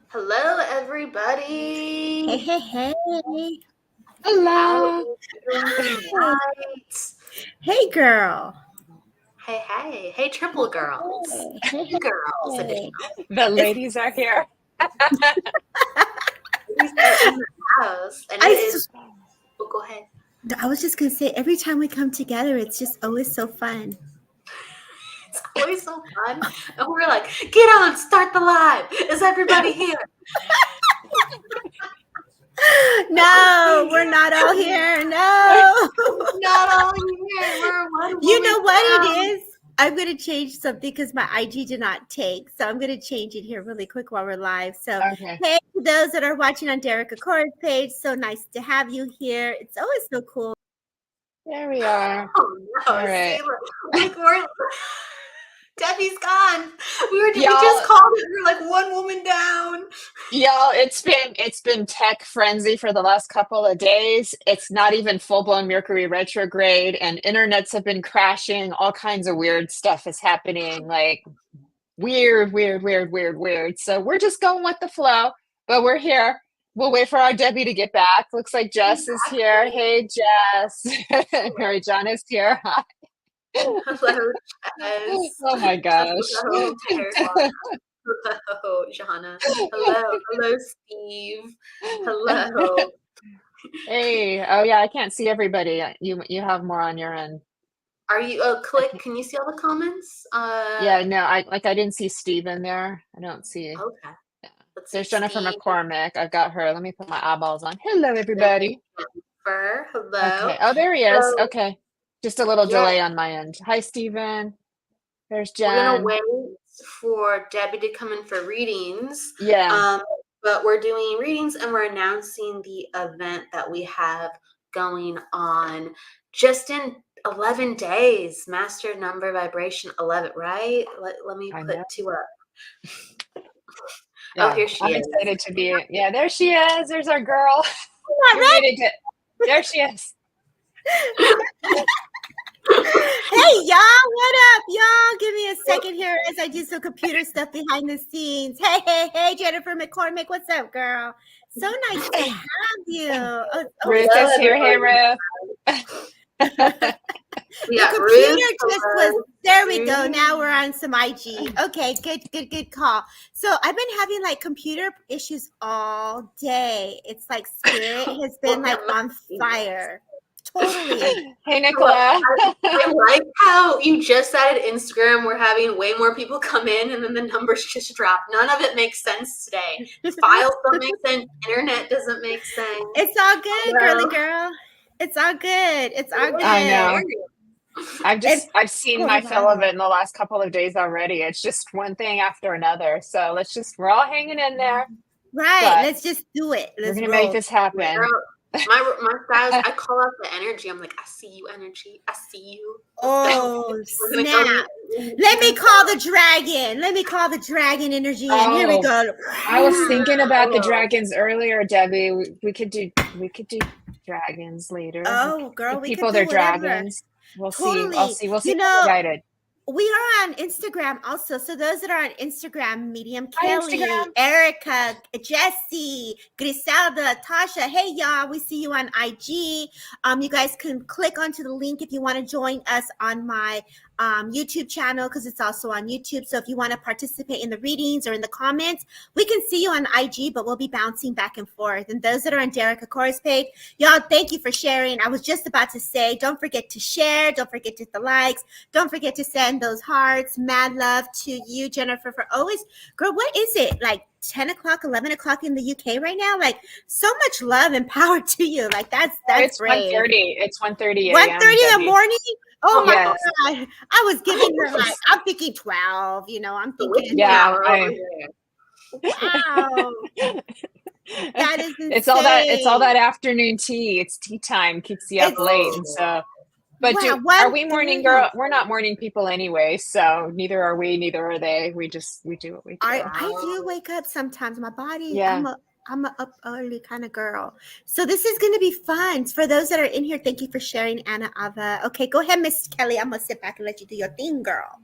Hello, everybody. Hey, hey, hey. Hello. Doing tonight? Hey, girl. Hey. Hey, triple girls. Hey, Three girls hey. additional. The ladies are here. Ladies are in the house. And it is. Oh, go ahead. I was just going to say, every time we come together, it's just always so fun. It's always so fun. And we're like, get on, start the live. Is everybody here? No, we're not all here. No. Not all here. We're one You know woman what down. it is? I'm going to change something because my IG did not take. So I'm going to change it here really quick while we're live. So, Okay. hey, to those that are watching on Derek Acorda's page, so nice to have you here. It's always so cool. There we are. Oh, no. All right. See, like we're... Debbie's gone. We Y'all, just called it. We're like one woman down. y'all, it's been tech frenzy for the last couple of days. It's not even full-blown Mercury retrograde, and internets have been crashing. All kinds of weird stuff is happening, like weird. So we're just going with the flow, but we're here. We'll wait for our Debbie to get back. Looks like Jess is here. Hey, Jess. Mary John is here. Hello, Jess. Oh my gosh. Hello, Teresa. Hello, Jana. Hello, Steve. Hello. Hey, oh yeah, I can't see everybody. You have more on your end. Are you click? Can you see all the comments? Yeah, no, I didn't see Steve in there. I don't see. Okay. Let's There's see, Jennifer Steve. McCormick. I've got her. Let me put my eyeballs on. Hello, everybody. Jennifer. Hello. Okay. Oh, there he is. So, Okay. Just a little yeah, delay on my end. Hi, Steven. There's we're gonna Jen. wait for Debbie to come in for readings. Yeah. But we're doing readings and we're announcing the event that we have going on just in 11 days. Master number vibration 11, right? Let me I put know. 2 up. Oh, Yeah. here she I'm is. excited to be. Yeah, there she is. There's our girl. You're Right? muted. There she is. Hey, y'all, what up, y'all? Give me a second here as I do some computer stuff behind the scenes. Hey, Jennifer McCormick, what's up, girl? So nice to have you. Oh, Ruth Hello, is here. Hey, everybody. Ruth. We the got computer Ruth. just was, there we go. Now we're on some IG. Okay, good call. So I've been having like computer issues all day. It's like spirit has been like on fire. Totally. Hey, Nicola. I like how you just added Instagram. We're having way more people come in and then the numbers just drop. None of it makes sense today. Files don't make sense. Internet doesn't make sense. It's all good, girly girl. It's all good. It's all good. I know. I've seen my fill of on. it in the last couple of days already. It's just one thing after another. So we're all hanging in there. Right. Let's just do it. We're going to make this happen. Girl, my styles, I call out the energy. I'm like, I see you, energy. I see you. Oh, snap. Let me call the dragon. Let me call the dragon energy in. Here we go. I was thinking about the dragons earlier, Debbie. We could do dragons later. Oh, girl, we people could do their whatever. dragons. We'll Totally. see. I'll see. We'll see. Guided. We are on Instagram also. So those that are on Instagram, Medium Kelly, Instagram. Erica, Jessie, Griselda, Tasha. Hey, y'all. We see you on IG. You guys can click onto the link if you want to join us on my YouTube channel because it's also on YouTube. So if you want to participate in the readings or in the comments, we can see you on IG, but we'll be bouncing back and forth. And those that are on Derek Acorda's page, y'all, thank you for sharing. I was just about to say, don't forget to share. Don't forget to hit the likes. Don't forget to send those hearts. Mad love to you, Jennifer, for always. Girl, what is it? Like 10 o'clock, 11 o'clock in the UK right now? Like so much love and power to you. Like that's it's brave. 1:30. It's 1:30 a.m. 1:30 in the morning? Oh my yes. God. I was giving her like, I'm thinking 12, I'm thinking. Yeah. Wow. That is insane. It's all that afternoon tea. It's tea time. Keeps you up late. And so, but are we morning girl? We're not morning people anyway. So neither are we, neither are they. We do what we do. I do wake up sometimes. My body, yeah. I'm a up early kind of girl. So this is going to be fun. For those that are in here, thank you for sharing, Anna Ava. Okay, go ahead, Miss Kelly. I'm going to sit back and let you do your thing, girl.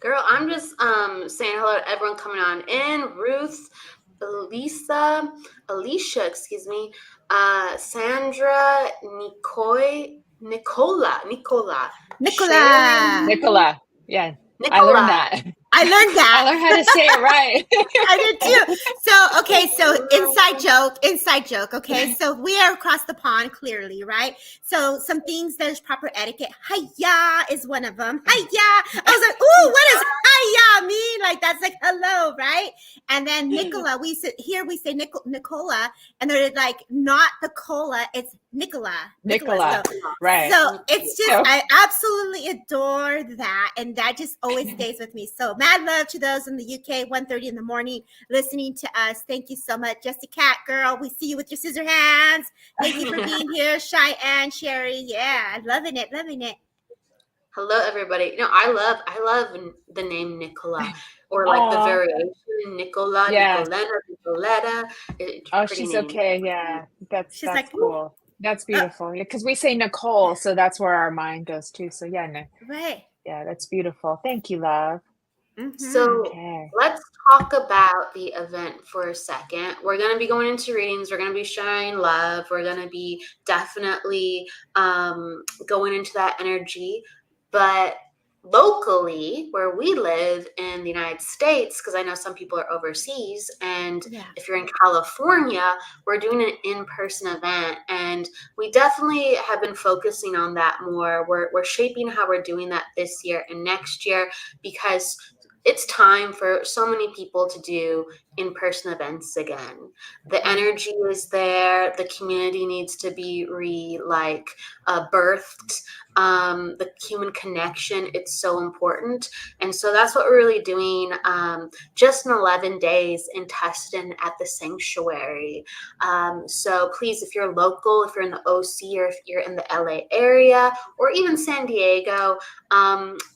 Girl, I'm just saying hello to everyone coming on in. Ruth, Alicia, excuse me, Sandra, Nicola, Sherry, Nicola. Yeah. I learned Nicola. that. I learned I that. learned how to say it right. I did too. So, okay, so inside joke. Okay, so we are across the pond, clearly, right? So, some things there's proper etiquette. Hiya is one of them. Hiya. I was like, ooh, what does hiya mean? Like, that's like hello, right? And then Nicola, we say Nicola, and they're like, not the cola, it's Nicola. Nicola. So, Right. so it's just, So- I absolutely adore that. And that just always stays with me. So mad love to those in the UK, 1:30 in the morning, listening to us. Thank you so much. Jesse Cat, girl, we see you with your scissor hands. Thank you for being here. Cheyenne, Sherry. Yeah, loving it. Hello, everybody. You know, I love the name Nicola, or like the Aw. variation Nicola, Yeah. Nicoletta, Nicoletta. It's Oh, pretty she's name. okay. Yeah. That's She's like, cool. That's beautiful. Yeah, because we say Nicole, so that's where our mind goes to. So yeah, no, right. yeah, that's beautiful. Thank you, love. So Okay. let's talk about the event for a second. We're going to be going into readings. We're going to be sharing love. We're going to be definitely going into that energy. But locally, where we live in the United States, because I know some people are overseas, and Yeah. if you're in California, we're doing an in-person event, and we definitely have been focusing on that more. We're shaping how we're doing that this year and next year, because it's time for so many people to do in-person events again. The energy is there. The community needs to be birthed. The human connection, it's so important. And so that's what we're really doing just in 11 days in Tustin at the sanctuary. So please, if you're local, if you're in the OC, or if you're in the LA area, or even San Diego,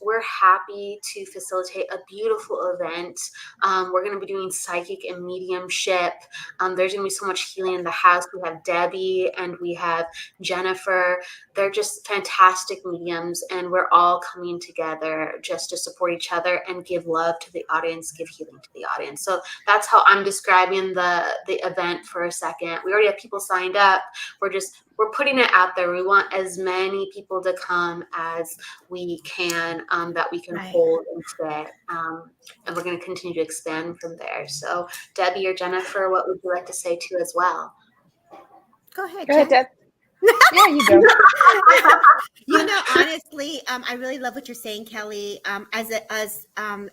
we're happy to facilitate a beautiful event. We're going to be doing psychic and mediumship. There's going to be so much healing in the house. We have Debbie and we have Jennifer. They're just fantastic mediums, and we're all coming together just to support each other and give love to the audience, give healing to the audience. So that's how I'm describing the event for a second. We already have people signed up. We're putting it out there. We want as many people to come as we can, that we can hold and fit. And we're going to continue to expand from there. So Debbie or Jennifer, what would you like to say too as well? Go ahead, Deb. Yeah, you go. You know, honestly, I really love what you're saying, Kelly. As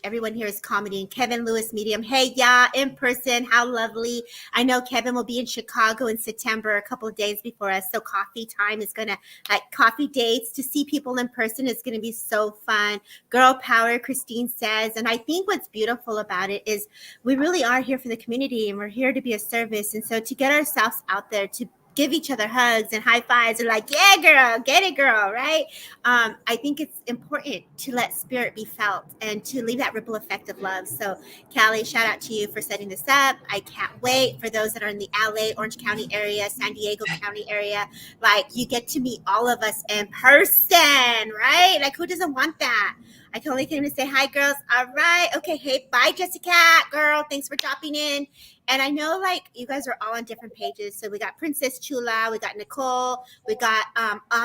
everyone here is commenting, Kevin Lewis Medium. Hey, yeah, in person, how lovely. I know Kevin will be in Chicago in September, a couple of days before us. So coffee time is gonna, like, coffee dates to see people in person is gonna be so fun. Girl power, Christine says. And I think what's beautiful about it is we really are here for the community, and we're here to be a service. And so to get ourselves out there, to give each other hugs and high fives and like, yeah, girl, get it, girl, right? I think it's important to let spirit be felt and to leave that ripple effect of love. So, Callie, shout out to you for setting this up. I can't wait for those that are in the LA, Orange County area, San Diego County area. Like, you get to meet all of us in person, right? Like, who doesn't want that? I can only came to say hi, girls. All right. Okay. Hey, bye, Jessica, girl. Thanks for dropping in. And I know, like, you guys are all on different pages. So we got Princess Chula, we got Nicole, we got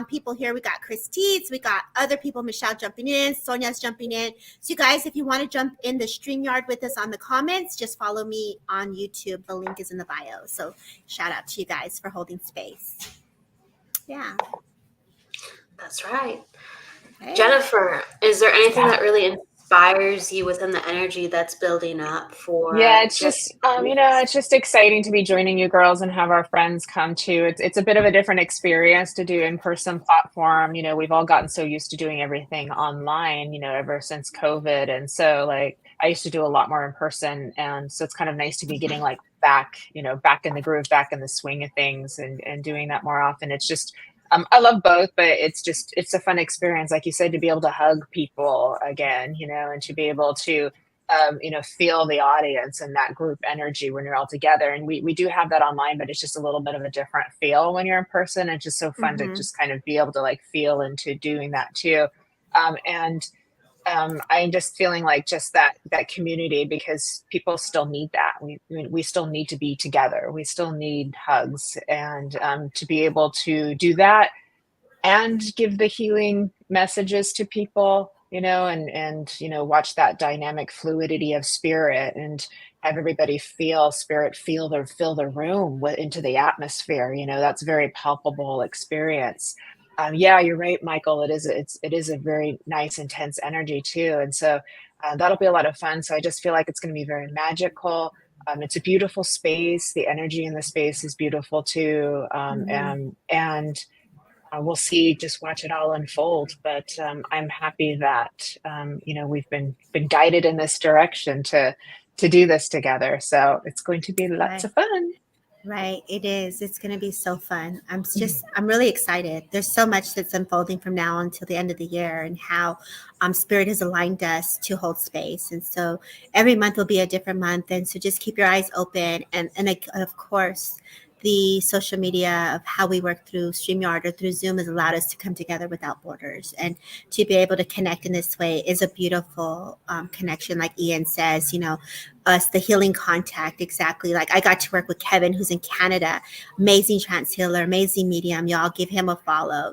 people here. We got Chris Teets, we got other people, Michelle jumping in, Sonia's jumping in. So you guys, if you want to jump in the StreamYard with us on the comments, just follow me on YouTube. The link is in the bio. So shout out to you guys for holding space. Yeah. That's right. Hey. Jennifer, is there anything that really inspires you within the energy that's building up for? Yeah, it's just it's just exciting to be joining you girls and have our friends come too. It's a bit of a different experience to do in-person platform. You know, we've all gotten so used to doing everything online, you know, ever since COVID. And so, like, I used to do a lot more in person, and so it's kind of nice to be getting like back in the groove, back in the swing of things, and doing that more often. It's just I love both, but it's a fun experience, like you said, to be able to hug people again, and to be able to, feel the audience and that group energy when you're all together. And we do have that online, but it's just a little bit of a different feel when you're in person. It's just so fun to just kind of be able to like feel into doing that too. And I'm just feeling like just that community, because people still need that. We still need to be together. We still need hugs, and to be able to do that and give the healing messages to people, and watch that dynamic fluidity of spirit, and have everybody feel spirit, fill the room into the atmosphere. That's a very palpable experience. Yeah, you're right, Michael. It is a very nice, intense energy too, and so that'll be a lot of fun. So I just feel like it's going to be very magical. It's a beautiful space. The energy in the space is beautiful too, and we'll see. Just watch it all unfold. But I'm happy that we've been guided in this direction to do this together. So it's going to be lots of fun. Right, it is. It's going to be so fun. I'm really excited. There's so much that's unfolding from now until the end of the year, and how Spirit has aligned us to hold space. And so every month will be a different month. And so just keep your eyes open. And of course, the social media of how we work through StreamYard or through Zoom has allowed us to come together without borders, and to be able to connect in this way is a beautiful connection. Like Ian says, us, the healing contact, exactly. Like I got to work with Kevin, who's in Canada, amazing trance healer, amazing medium. Y'all give him a follow.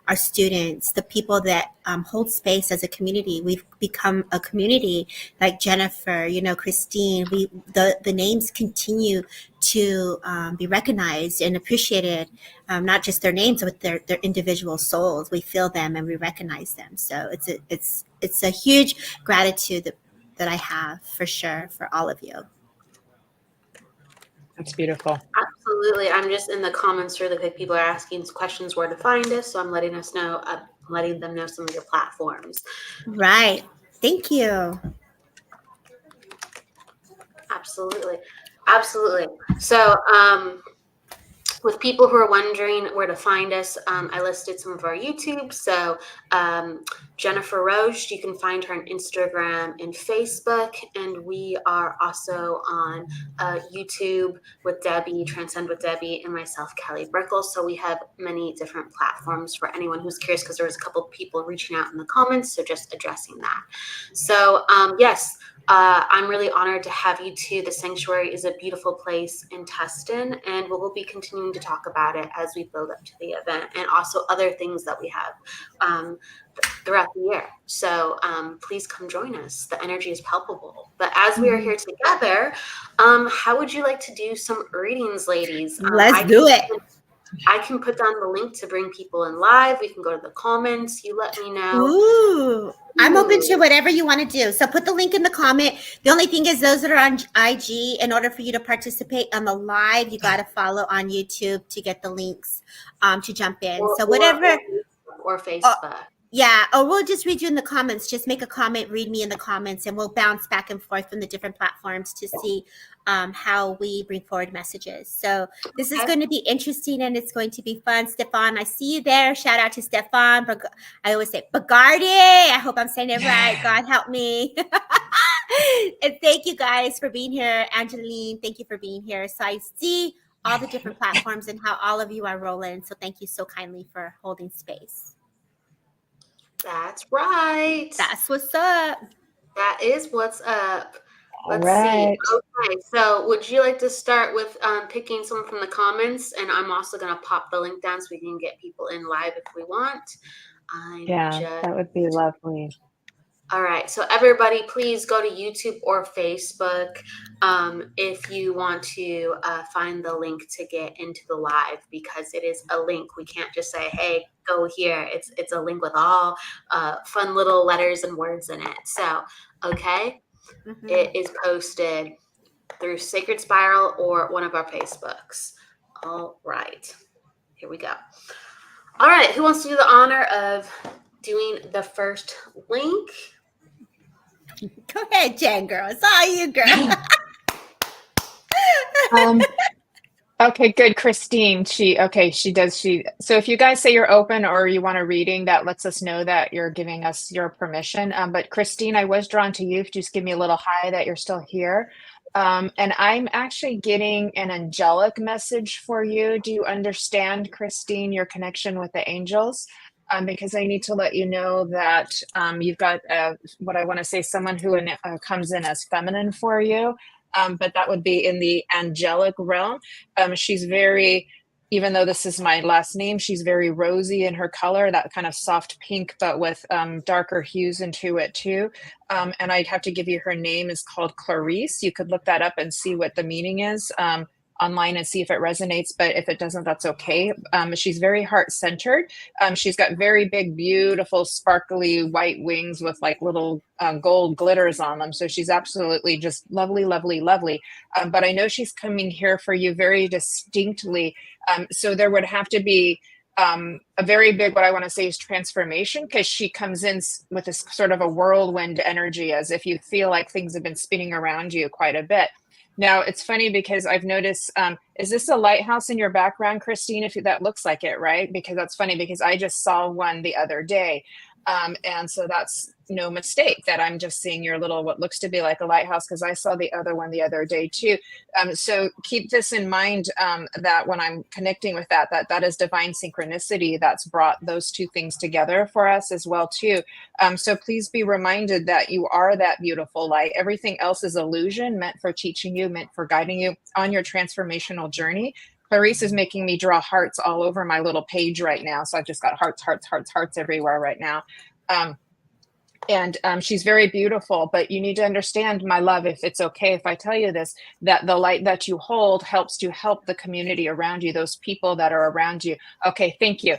Our students, the people that hold space as a community. We've become a community, like Jennifer, Christine. The names continue to be recognized and appreciated, not just their names, but their individual souls. We feel them and we recognize them. So it's a huge gratitude that I have, for sure, for all of you. That's beautiful. Absolutely. I'm just in the comments really quick. People are asking questions where to find us, so I'm letting them know some of your platforms. Right. Thank you. Absolutely. So with people who are wondering where to find us, I listed some of our YouTube. So Jennifer Rose, you can find her on Instagram and Facebook. And we are also on YouTube with Debbie, Transcend with Debbie, and myself, Kelly Brickel. So we have many different platforms for anyone who's curious, because there was a couple of people reaching out in the comments. So just addressing that. So yes. I'm really honored to have you too. The Sanctuary is a beautiful place in Tustin, and we'll be continuing to talk about it as we build up to the event, and also other things that we have throughout the year. So please come join us. The energy is palpable. But as we are here together, how would you like to do some readings, ladies? Let's do it. I can put down the link to bring people in live. We can go to the comments. You let me know. Ooh. I'm open to whatever you want to do. So put the link in the comment. The only thing is, those that are on IG, in order for you to participate on the live, you got to follow on YouTube to get the links to jump in. So whatever. Or Facebook. Yeah, or we'll just read you in the comments. Just make a comment, read me in the comments, and we'll bounce back and forth from the different platforms to see how we bring forward messages. So this is going to be interesting, and it's going to be fun. Stefan, I see you there. Shout out to Stefan. I always say Bagardi. I hope I'm saying it right. God help me. And thank you guys for being here. Angeline, thank you for being here. So I see all the different platforms and how all of you are rolling. So thank you so kindly for holding space. That's right. That's what's up. That is what's up. Let's right. see. Okay, so would you like to start with picking someone from the comments? And I'm also going to pop the link down so we can get people in live if we want. That would be lovely. All right. So everybody, please go to YouTube or Facebook if you want to find the link to get into the live, because it is a link. We can't just say, hey, go here. It's a link with all fun little letters and words in it. So, okay. Mm-hmm. It is posted through Sacred Spiral or one of our Facebooks. All right. Here we go. All right. Who wants to do the honor of doing the first link? Go ahead, Jen, girl. It's all you, girl. Okay, good. Christine, she does. So if you guys say you're open or you want a reading, that lets us know that you're giving us your permission. But Christine, I was drawn to you. Just give me a little hi that you're still here. And I'm actually getting an angelic message for you. Do you understand, Christine, your connection with the angels? because I need to let you know that you've got what I want to say, someone who comes in as feminine for you, but that would be in the angelic realm. She's very, even though this is my last name, she's very rosy in her color, that kind of soft pink, but with darker hues into it too. And I'd have to give you her name is called Clarice. You could look that up and see what the meaning is. Online and see if it resonates, but if it doesn't, that's okay. She's very heart-centered. She's got very big, beautiful, sparkly white wings with like little gold glitters on them. So she's absolutely just lovely, lovely, lovely. But I know she's coming here for you very distinctly. So there would have to be a very big, what I want to say is transformation, because she comes in with this sort of a whirlwind energy, as if you feel like things have been spinning around you quite a bit. Now, it's funny because I've noticed, is this a lighthouse in your background, Christine? If that looks like it, right? Because that's funny because I just saw one the other day. And so that's no mistake that I'm just seeing your little, what looks to be like a lighthouse, because I saw the other one the other day too. So keep this in mind, that when I'm connecting with that is divine synchronicity that's brought those two things together for us as well too. So please be reminded that you are that beautiful light. Everything else is illusion, meant for teaching you, meant for guiding you on your transformational journey. Clarice is making me draw hearts all over my little page right now. So I've just got hearts, hearts, hearts, hearts everywhere right now. And she's very beautiful, but you need to understand, my love, if it's okay if I tell you this, that the light that you hold helps to help the community around you, those people that are around you. Okay, thank you.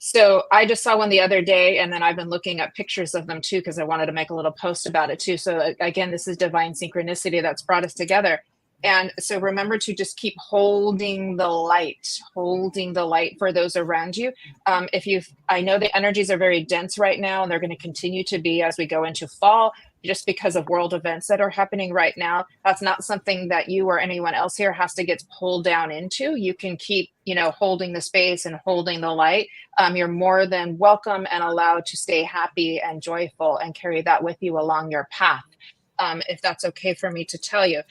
So I just saw one the other day, and then I've been looking at pictures of them too, because I wanted to make a little post about it too. So again, this is divine synchronicity that's brought us together. And so remember to just keep holding the light for those around you. I know the energies are very dense right now, and they're going to continue to be as we go into fall, just because of world events that are happening right now. That's not something that you or anyone else here has to get pulled down into. You can keep, holding the space and holding the light. You're more than welcome and allowed to stay happy and joyful and carry that with you along your path. If that's okay for me to tell you.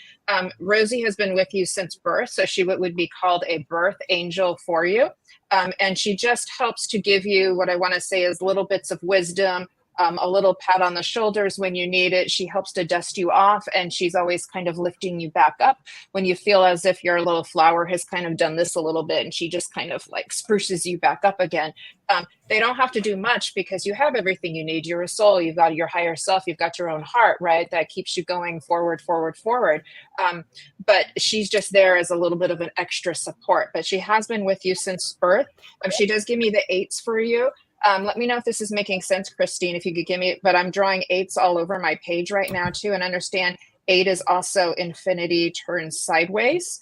Rosie has been with you since birth, so she would be called a birth angel for you. And she just helps to give you what I want to say is little bits of wisdom, a little pat on the shoulders when you need it. She helps to dust you off, and she's always kind of lifting you back up when you feel as if your little flower has kind of done this a little bit, and she just kind of like spruces you back up again. They don't have to do much because you have everything you need. You're a soul, you've got your higher self, you've got your own heart, right? That keeps you going forward, forward, forward. But she's just there as a little bit of an extra support, but she has been with you since birth. She does give me the 8s for you. Let me know if this is making sense, Christine, if you could give me, but I'm drawing 8s all over my page right now too. And understand 8 is also infinity turned sideways.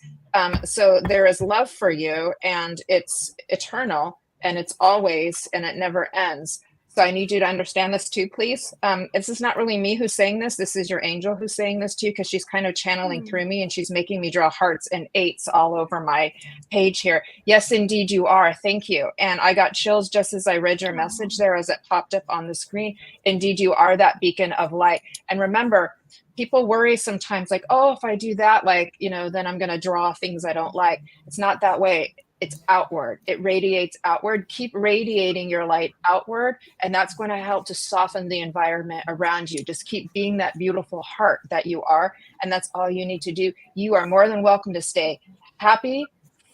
So there is love for you, and it's eternal, and it's always, and it never ends. So I need you to understand this too, please. This is not really me who's saying this. This is your angel who's saying this too, because she's kind of channeling through me, and she's making me draw hearts and 8s all over my page here. Yes, indeed you are. Thank you. And I got chills just as I read your message there as it popped up on the screen. Indeed, you are that beacon of light. And remember, people worry sometimes like, oh, if I do that, then I'm going to draw things I don't like. It's not that way. It's outward. It radiates outward. Keep radiating your light outward, and that's going to help to soften the environment around you. Just keep being that beautiful heart that you are, and that's all you need to do. You are more than welcome to stay happy,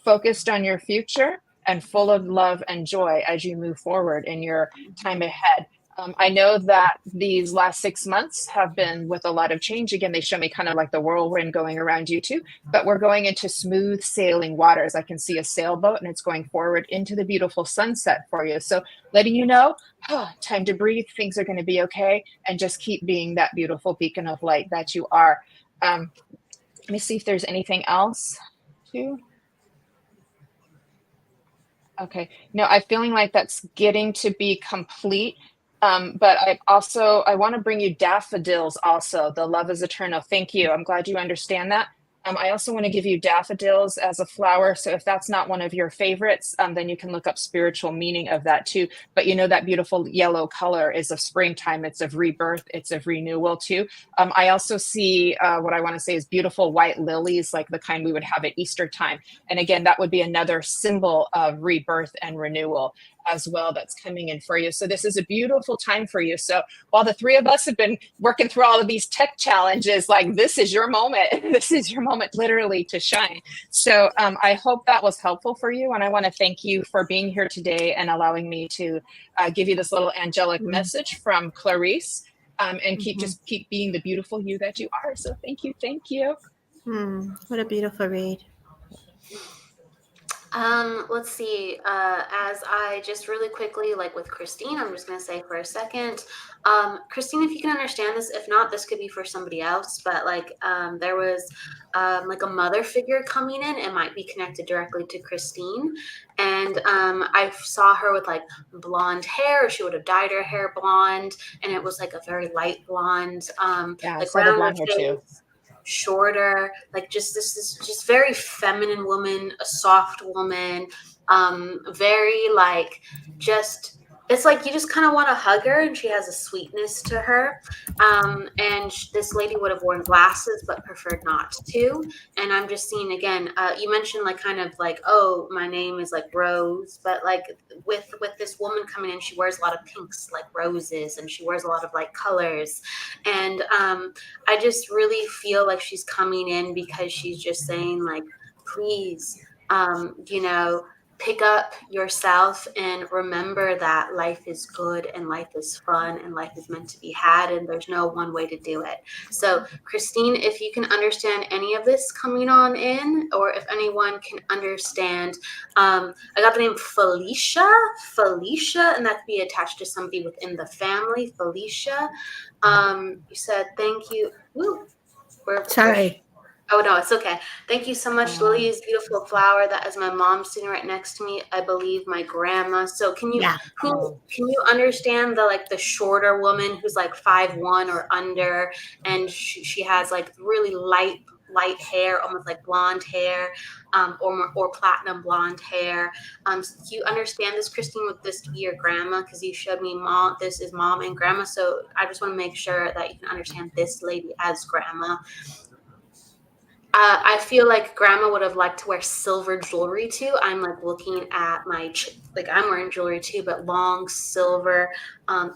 focused on your future, and full of love and joy as you move forward in your time ahead. I know that these last 6 months have been with a lot of change. Again, they show me kind of like the whirlwind going around you too, but we're going into smooth sailing waters. I can see a sailboat, and it's going forward into the beautiful sunset for you. So letting you know, time to breathe, things are going to be okay, and just keep being that beautiful beacon of light that you are. Let me see if there's anything else too. Okay, no, I'm feeling like that's getting to be complete. But I want to bring you daffodils also. The love is eternal. Thank you. I'm glad you understand that. I also want to give you daffodils as a flower. So if that's not one of your favorites, then you can look up spiritual meaning of that too. But that beautiful yellow color is of springtime. It's of rebirth. It's of renewal too. I also see what I want to say is beautiful white lilies, like the kind we would have at Easter time. And again, that would be another symbol of rebirth and renewal. as well that's coming in for you. So this is a beautiful time for you. So while the three of us have been working through all of these tech challenges, like this is your moment. This is your moment literally to shine. So I hope that was helpful for you. And I want to thank you for being here today and allowing me to give you this little angelic message from Clarice. And just keep being the beautiful you that you are. So thank you. Thank you. What a beautiful read. Let's see, as I just really quickly, like with Christine, I'm just going to say for a second, Christine, if you can understand this, if not, this could be for somebody else, but like, there was, like a mother figure coming in. It might be connected directly to Christine. And, I saw her with like blonde hair. She would have dyed her hair blonde, and it was like a very light blonde, Yeah, I like saw the round blonde hair too. face, shorter, like just this is just very feminine woman, a soft woman, very like just it's like you just kind of want to hug her, and she has a sweetness to her. And this lady would have worn glasses but preferred not to. And I'm just seeing again, you mentioned like kind of like, oh, my name is like Rose, but like with this woman coming in, she wears a lot of pinks like roses, and she wears a lot of like colors. And I just really feel like she's coming in because she's just saying like, please, you know, pick up yourself and remember that life is good and life is fun and life is meant to be had, and there's no one way to do it. So Christine, if you can understand any of this coming on in, or if anyone can understand, I got the name Felicia, and that could be attached to somebody within the family, Felicia. You said thank you. Woo. Sorry. Oh no, it's okay. Thank you so much, Lily's beautiful flower. That is my mom sitting right next to me. I believe my grandma. So can you understand the like the shorter woman who's like 5'1" or under, and she has like really light hair, almost like blonde hair, or platinum blonde hair. So do you understand this, Christine? Would this be your grandma? Because you showed me mom. This is mom and grandma. So I just want to make sure that you can understand this lady as grandma. I feel like grandma would have liked to wear silver jewelry too. I'm like looking at my, like I'm wearing jewelry too, but long silver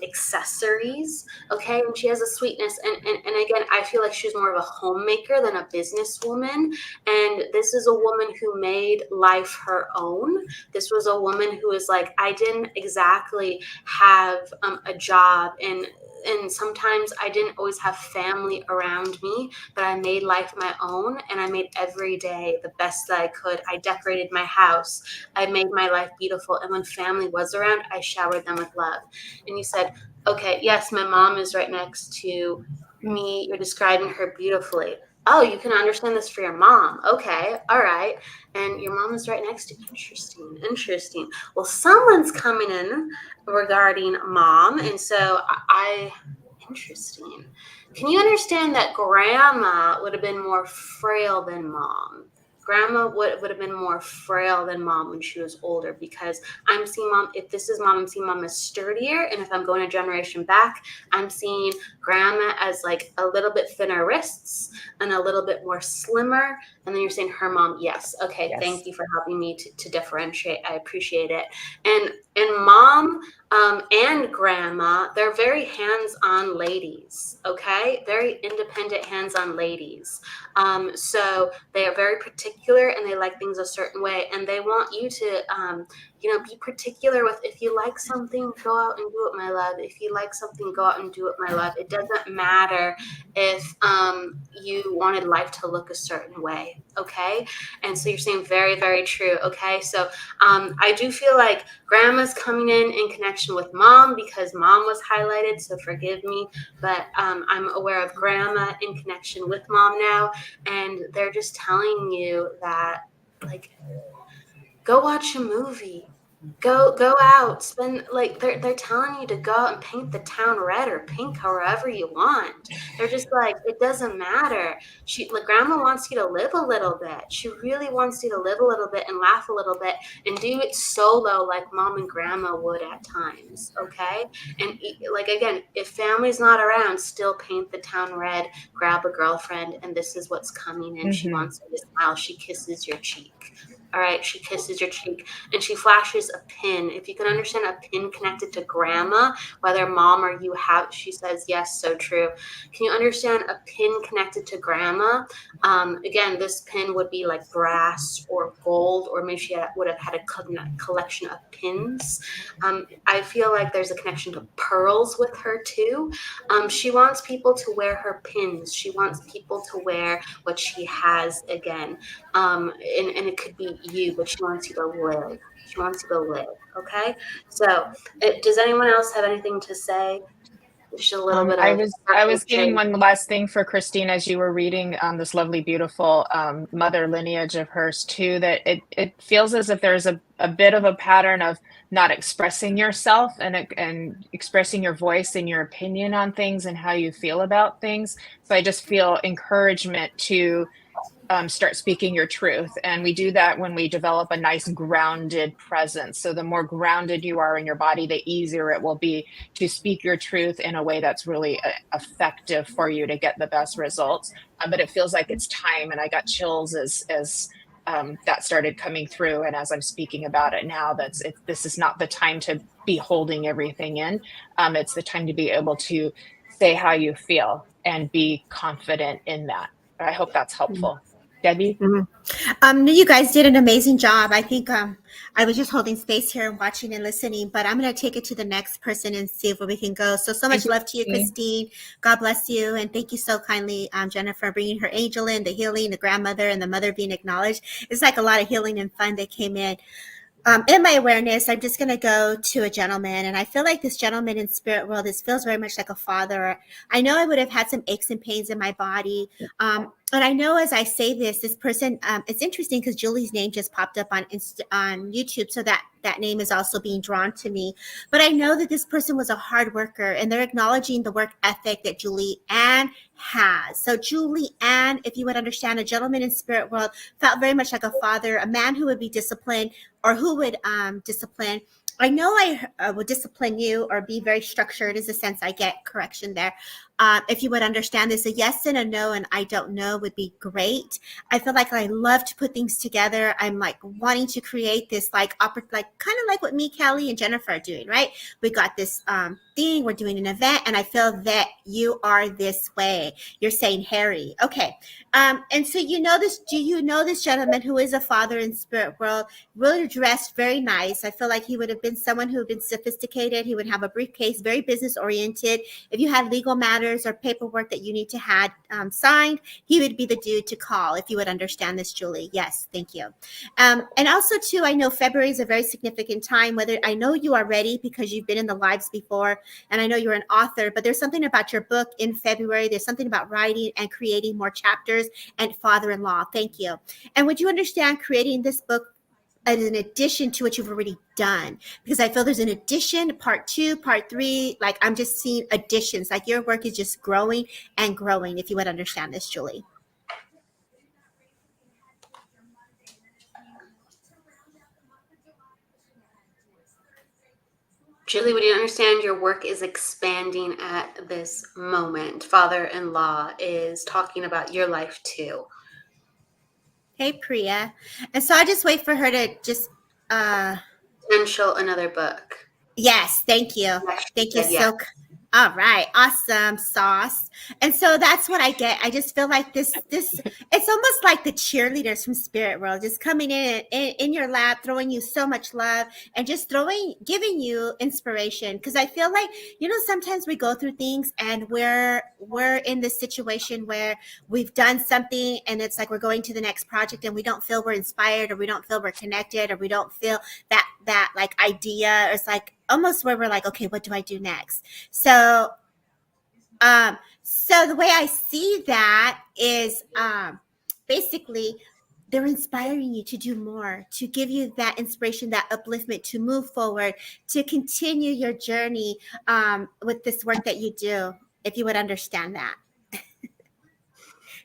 accessories. Okay. And she has a sweetness. And again, I feel like she's more of a homemaker than a businesswoman. And this is a woman who made life her own. This was a woman who was like, I didn't exactly have a job, and sometimes I didn't always have family around me, but I made life my own, and I made every day the best that I could. I decorated my house. I made my life beautiful. And when family was around, I showered them with love. And you said, okay, yes, my mom is right next to me. You're describing her beautifully. Oh, you can understand this for your mom. Okay, all right. And your mom is right next to you. Interesting. Well, someone's coming in regarding mom. And so interesting. Can you understand that grandma would have been more frail than mom? Grandma would have been more frail than mom when she was older, because I'm seeing mom, if this is mom, I'm seeing mom as sturdier. And if I'm going a generation back, I'm seeing grandma as like a little bit thinner wrists and a little bit more slimmer. And then you're saying her mom, yes. Okay, yes. Thank you for helping me to differentiate. I appreciate it. And mom and grandma, they're very hands-on ladies, okay? Very independent, hands-on ladies. So they are very particular, and they like things a certain way, and they want you to, be particular with, if you like something, go out and do it, my love. If you like something, go out and do it, my love. It doesn't matter if you wanted life to look a certain way, okay? And so you're saying very, very true, okay? So I do feel like grandma's coming in connection with mom, because mom was highlighted, so forgive me, but I'm aware of grandma in connection with mom now, and they're just telling you that, like, go watch a movie. Go out, spend, like, they're telling you to go out and paint the town red or pink, however you want. They're just like, it doesn't matter. Grandma wants you to live a little bit. She really wants you to live a little bit and laugh a little bit and do it solo like mom and grandma would at times, okay? And like, again, if family's not around, still paint the town red, grab a girlfriend, and this is what's coming in. She wants you to smile. She kisses your cheek. All right, she kisses your cheek and she flashes a pin. If you can understand a pin connected to grandma, whether mom or you have, she says, yes, so true. Can you understand a pin connected to grandma? Again, this pin would be like brass or gold, or maybe she would have had a collection of pins. I feel like there's a connection to pearls with her too. She wants people to wear her pins. She wants people to wear what she has again. And it could be you, but she wants you to live. She wants you to live. Okay. So, does anyone else have anything to say? Just a little bit I of was getting one last thing for Christine as you were reading this lovely, beautiful mother lineage of hers too. That it feels as if there's a bit of a pattern of not expressing yourself and expressing your voice and your opinion on things and how you feel about things. So I just feel encouragement to start speaking your truth. And we do that when we develop a nice grounded presence. So the more grounded you are in your body, the easier it will be to speak your truth in a way that's really effective for you to get the best results. But it feels like it's time, and I got chills as that started coming through. And as I'm speaking about it now, this is not the time to be holding everything in. It's the time to be able to say how you feel and be confident in that. I hope that's helpful. Debbie? You guys did an amazing job. I think I was just holding space here and watching and listening, but I'm going to take it to the next person and see if we can go. So much love to you, Christine. God bless you. And thank you so kindly, Jennifer, bringing her angel in, the healing, the grandmother, and the mother being acknowledged. It's like a lot of healing and fun that came in. In my awareness, I'm just going to go to a gentleman, and I feel like this gentleman in spirit world, this feels very much like a father. I know I would have had some aches and pains in my body. And I know as I say this person, it's interesting because Julie's name just popped up on YouTube. So that name is also being drawn to me. But I know that this person was a hard worker, and they're acknowledging the work ethic that Julie Ann has. So Julie Ann, if you would understand, a gentleman in spirit world felt very much like a father, a man who would be disciplined, or who would discipline. I know I would discipline you or be very structured is the sense I get. Correction there. If you would understand this, a yes and a no and I don't know would be great. I feel like I love to put things together. I'm like wanting to create this like kind of like what me, Kelly, and Jennifer are doing, right? We got this thing, we're doing an event, and I feel that you are this way. You're saying Harry. Okay. And so do you know this gentleman who is a father in spirit world, really dressed very nice? I feel like he would have been someone who would have been sophisticated. He would have a briefcase, very business oriented. If you had legal matters or paperwork that you need to have signed, he would be the dude to call, if you would understand this, Julie. Yes, thank you. And also too, I know February is a very significant time, whether I know you are ready because you've been in the lives before, and I know you're an author, but there's something about your book in February. There's something about writing and creating more chapters, and father-in-law. Thank you. And would you understand creating this book as an addition to what you've already done? Because I feel there's an addition, part 2, part 3. Like I'm just seeing additions. Like your work is just growing and growing, if you would understand this, Julie. Julie, would you understand your work is expanding at this moment? Father-in-law is talking about your life too. Hey, Priya. And so I just wait for her to just potential another book. Yes, thank you. Thank you. Yeah. All right, awesome sauce. And so that's what I get. I just feel like this it's almost like the cheerleaders from spirit world just coming in your lap, throwing you so much love and just giving you inspiration. Because I feel like, sometimes we go through things and we're in this situation where we've done something and it's like we're going to the next project and we don't feel we're inspired, or we don't feel we're connected, or we don't feel that like idea. It's like almost where we're like, okay, what do I do next? So the way I see that is basically they're inspiring you to do more, to give you that inspiration, that upliftment, to move forward, to continue your journey with this work that you do, if you would understand that.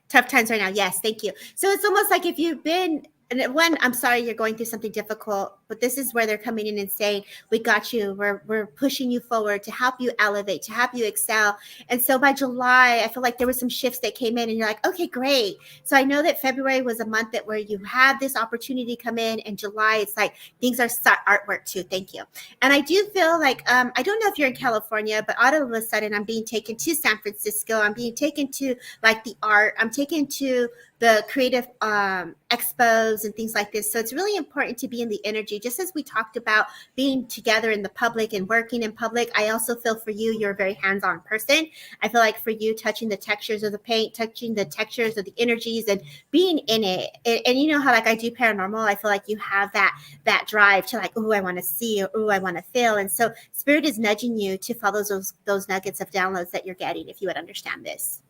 Tough times right now. Yes, thank you. So it's almost like if you've been, and one, I'm sorry you're going through something difficult but this is where they're coming in and saying, we got you. We're pushing you forward to help you elevate, to help you excel. And so by July, I feel like there were some shifts that came in and you're like, okay, great. So I know that February was a month that where you had this opportunity come in, and July, it's like things are artwork too. Thank you. And I do feel like, I don't know if you're in California, but all of a sudden I'm being taken to San Francisco. I'm being taken to like the art. I'm taken to the creative expos and things like this. So it's really important to be in the energy, just as we talked about being together in the public and working in public. I also feel for you, you're a very hands-on person. I feel like for you, touching the textures of the paint, touching the textures of the energies and being in it. And you know how like I do paranormal, I feel like you have that drive to like, oh, I want to see, or oh, I want to feel. And so spirit is nudging you to follow those nuggets of downloads that you're getting, if you would understand this.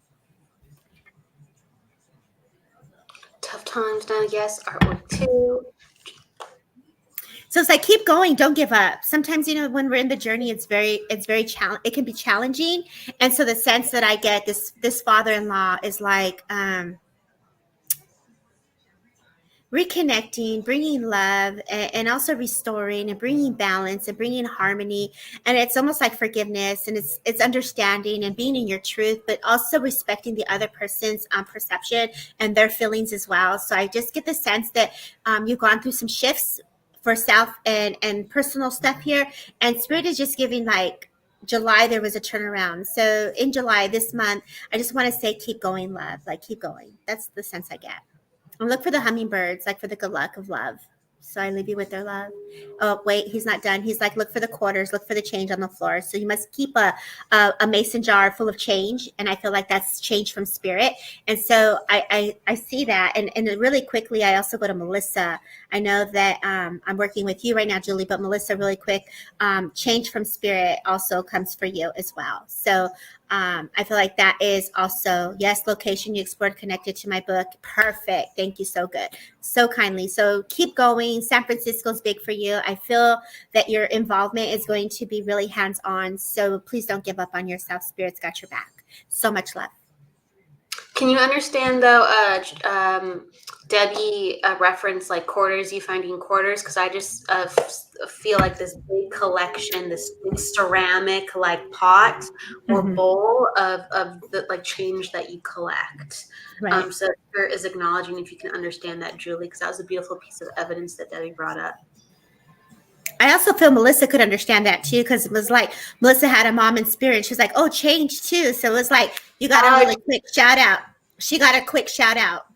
Tough times now, yes. Artwork too. So it's like, keep going, don't give up. Sometimes, you know, when we're in the journey, it can be challenging. And so the sense that I get, this father-in-law is like reconnecting, bringing love, and also restoring and bringing balance and bringing harmony. And it's almost like forgiveness, and it's understanding and being in your truth, but also respecting the other person's perception and their feelings as well. So I just get the sense that you've gone through some shifts for self and personal stuff here. And spirit is just giving like July, there was a turnaround. So in July, this month, I just want to say, keep going, love, like keep going. That's the sense I get. And look for the hummingbirds, like for the good luck of love. So I leave you with their love. Oh, wait, he's not done. He's like, look for the quarters, look for the change on the floor. So you must keep a mason jar full of change. And I feel like that's change from spirit. And so I see that. And really quickly, I also go to Melissa. I know that I'm working with you right now, Julie, but Melissa, really quick, change from spirit also comes for you as well. So I feel like that is also, yes, location you explored connected to my book. Perfect. Thank you. So good. So kindly. So keep going. San Francisco is big for you. I feel that your involvement is going to be really hands-on. So please don't give up on yourself. Spirit's got your back. So much love. Can you understand though, Debbie referenced like quarters, you finding quarters? Because I just feel like this big collection, this big ceramic like pot or bowl of the like change that you collect. Right. So Spirit is acknowledging if you can understand that, Julie, because that was a beautiful piece of evidence that Debbie brought up. I also feel Melissa could understand that too, because it was like Melissa had a mom in spirit. She's like, oh, change too. So it was like, you got a really quick shout out. She got a quick shout out.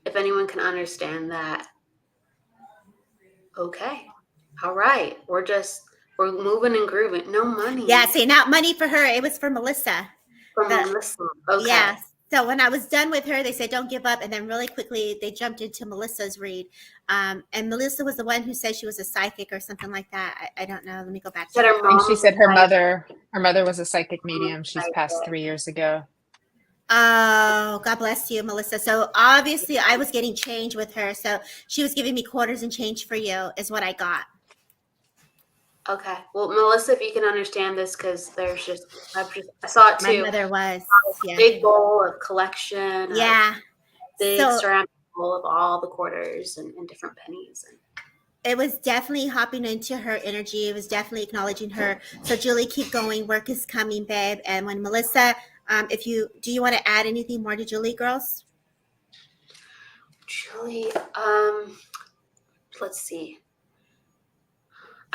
If anyone can understand that. Okay. All right. We're moving and grooving. No money. Yeah, see, not money for her. It was for Melissa. Melissa. Okay. Yeah. So when I was done with her, they said, don't give up. And then really quickly, they jumped into Melissa's read. And Melissa was the one who said she was a psychic or something like that. I don't know. Let me go back to her. And she said her mother was a psychic medium. She's passed 3 years ago. Oh, God bless you, Melissa. So obviously I was getting change with her. So she was giving me quarters and change for you is what I got. Okay. Well, Melissa, if you can understand this, because I saw it too. My mother was. Yeah. Big bowl of collection. Yeah. Big ceramic bowl of all the quarters and different pennies. It was definitely hopping into her energy. It was definitely acknowledging her. So Julie, keep going. Work is coming, babe. And when Melissa, do you want to add anything more to Julie, girls? Julie, let's see.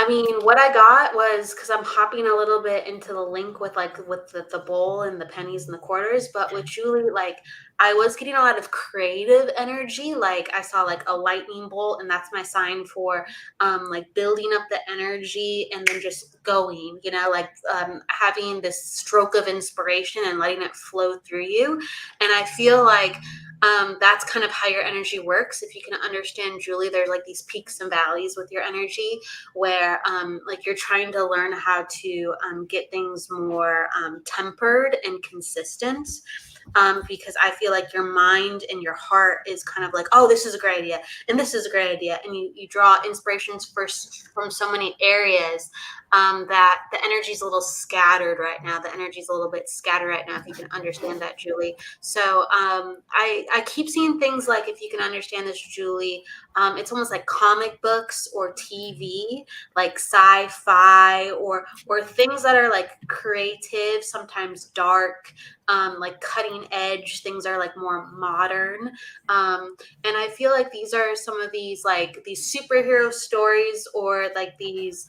I mean, what I got was, because I'm hopping a little bit into the link with the bowl and the pennies and the quarters, but with Julie, like I was getting a lot of creative energy. Like I saw like a lightning bolt, and that's my sign for like building up the energy and then just going, you know, like having this stroke of inspiration and letting it flow through you. And I feel like that's kind of how your energy works. If you can understand, Julie, there's like these peaks and valleys with your energy where like you're trying to learn how to get things more tempered and consistent. Because I feel like your mind and your heart is kind of like, oh, this is a great idea, and this is a great idea. And you draw inspirations from so many areas that the energy is a little scattered right now. The energy is a little bit scattered right now, if you can understand that, Julie. So I I keep seeing things like, if you can understand this, Julie, it's almost like comic books or TV, like sci-fi or things that are like creative, sometimes dark, like cutting edge. Things are like more modern. And I feel like these are some of these, like these superhero stories, or like these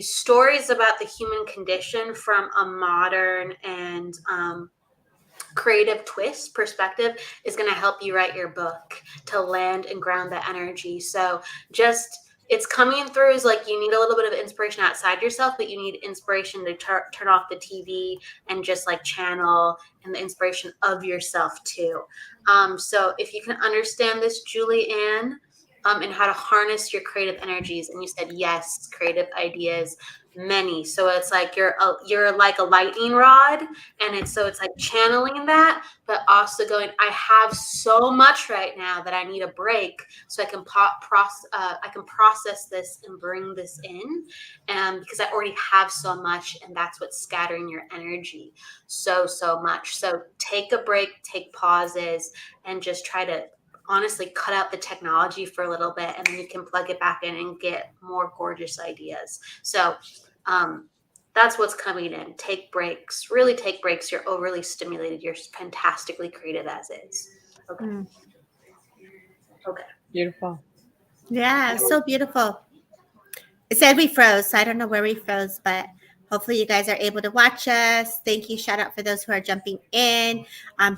stories about the human condition from a modern and creative twist perspective, is going to help you write your book to land and ground that energy. So just, it's coming through as like you need a little bit of inspiration outside yourself, but you need inspiration to turn off the TV and just like channel and the inspiration of yourself too. So if you can understand this, Julie Ann, and how to harness your creative energies, and you said yes, creative ideas, many. So it's like you're like a lightning rod, and it's like channeling that, but also going, I have so much right now that I need a break, so I can process this and bring this in, because I already have so much, and that's what's scattering your energy so much. So take a break, take pauses, and just try to honestly cut out the technology for a little bit, and then you can plug it back in and get more gorgeous ideas. So that's what's coming in. Take breaks. Really take breaks. You're overly stimulated. You're fantastically creative as is. Okay. Okay. Beautiful. Yeah, so beautiful. It said we froze, so I don't know where we froze, but hopefully you guys are able to watch us. Thank you. Shout out for those who are jumping in.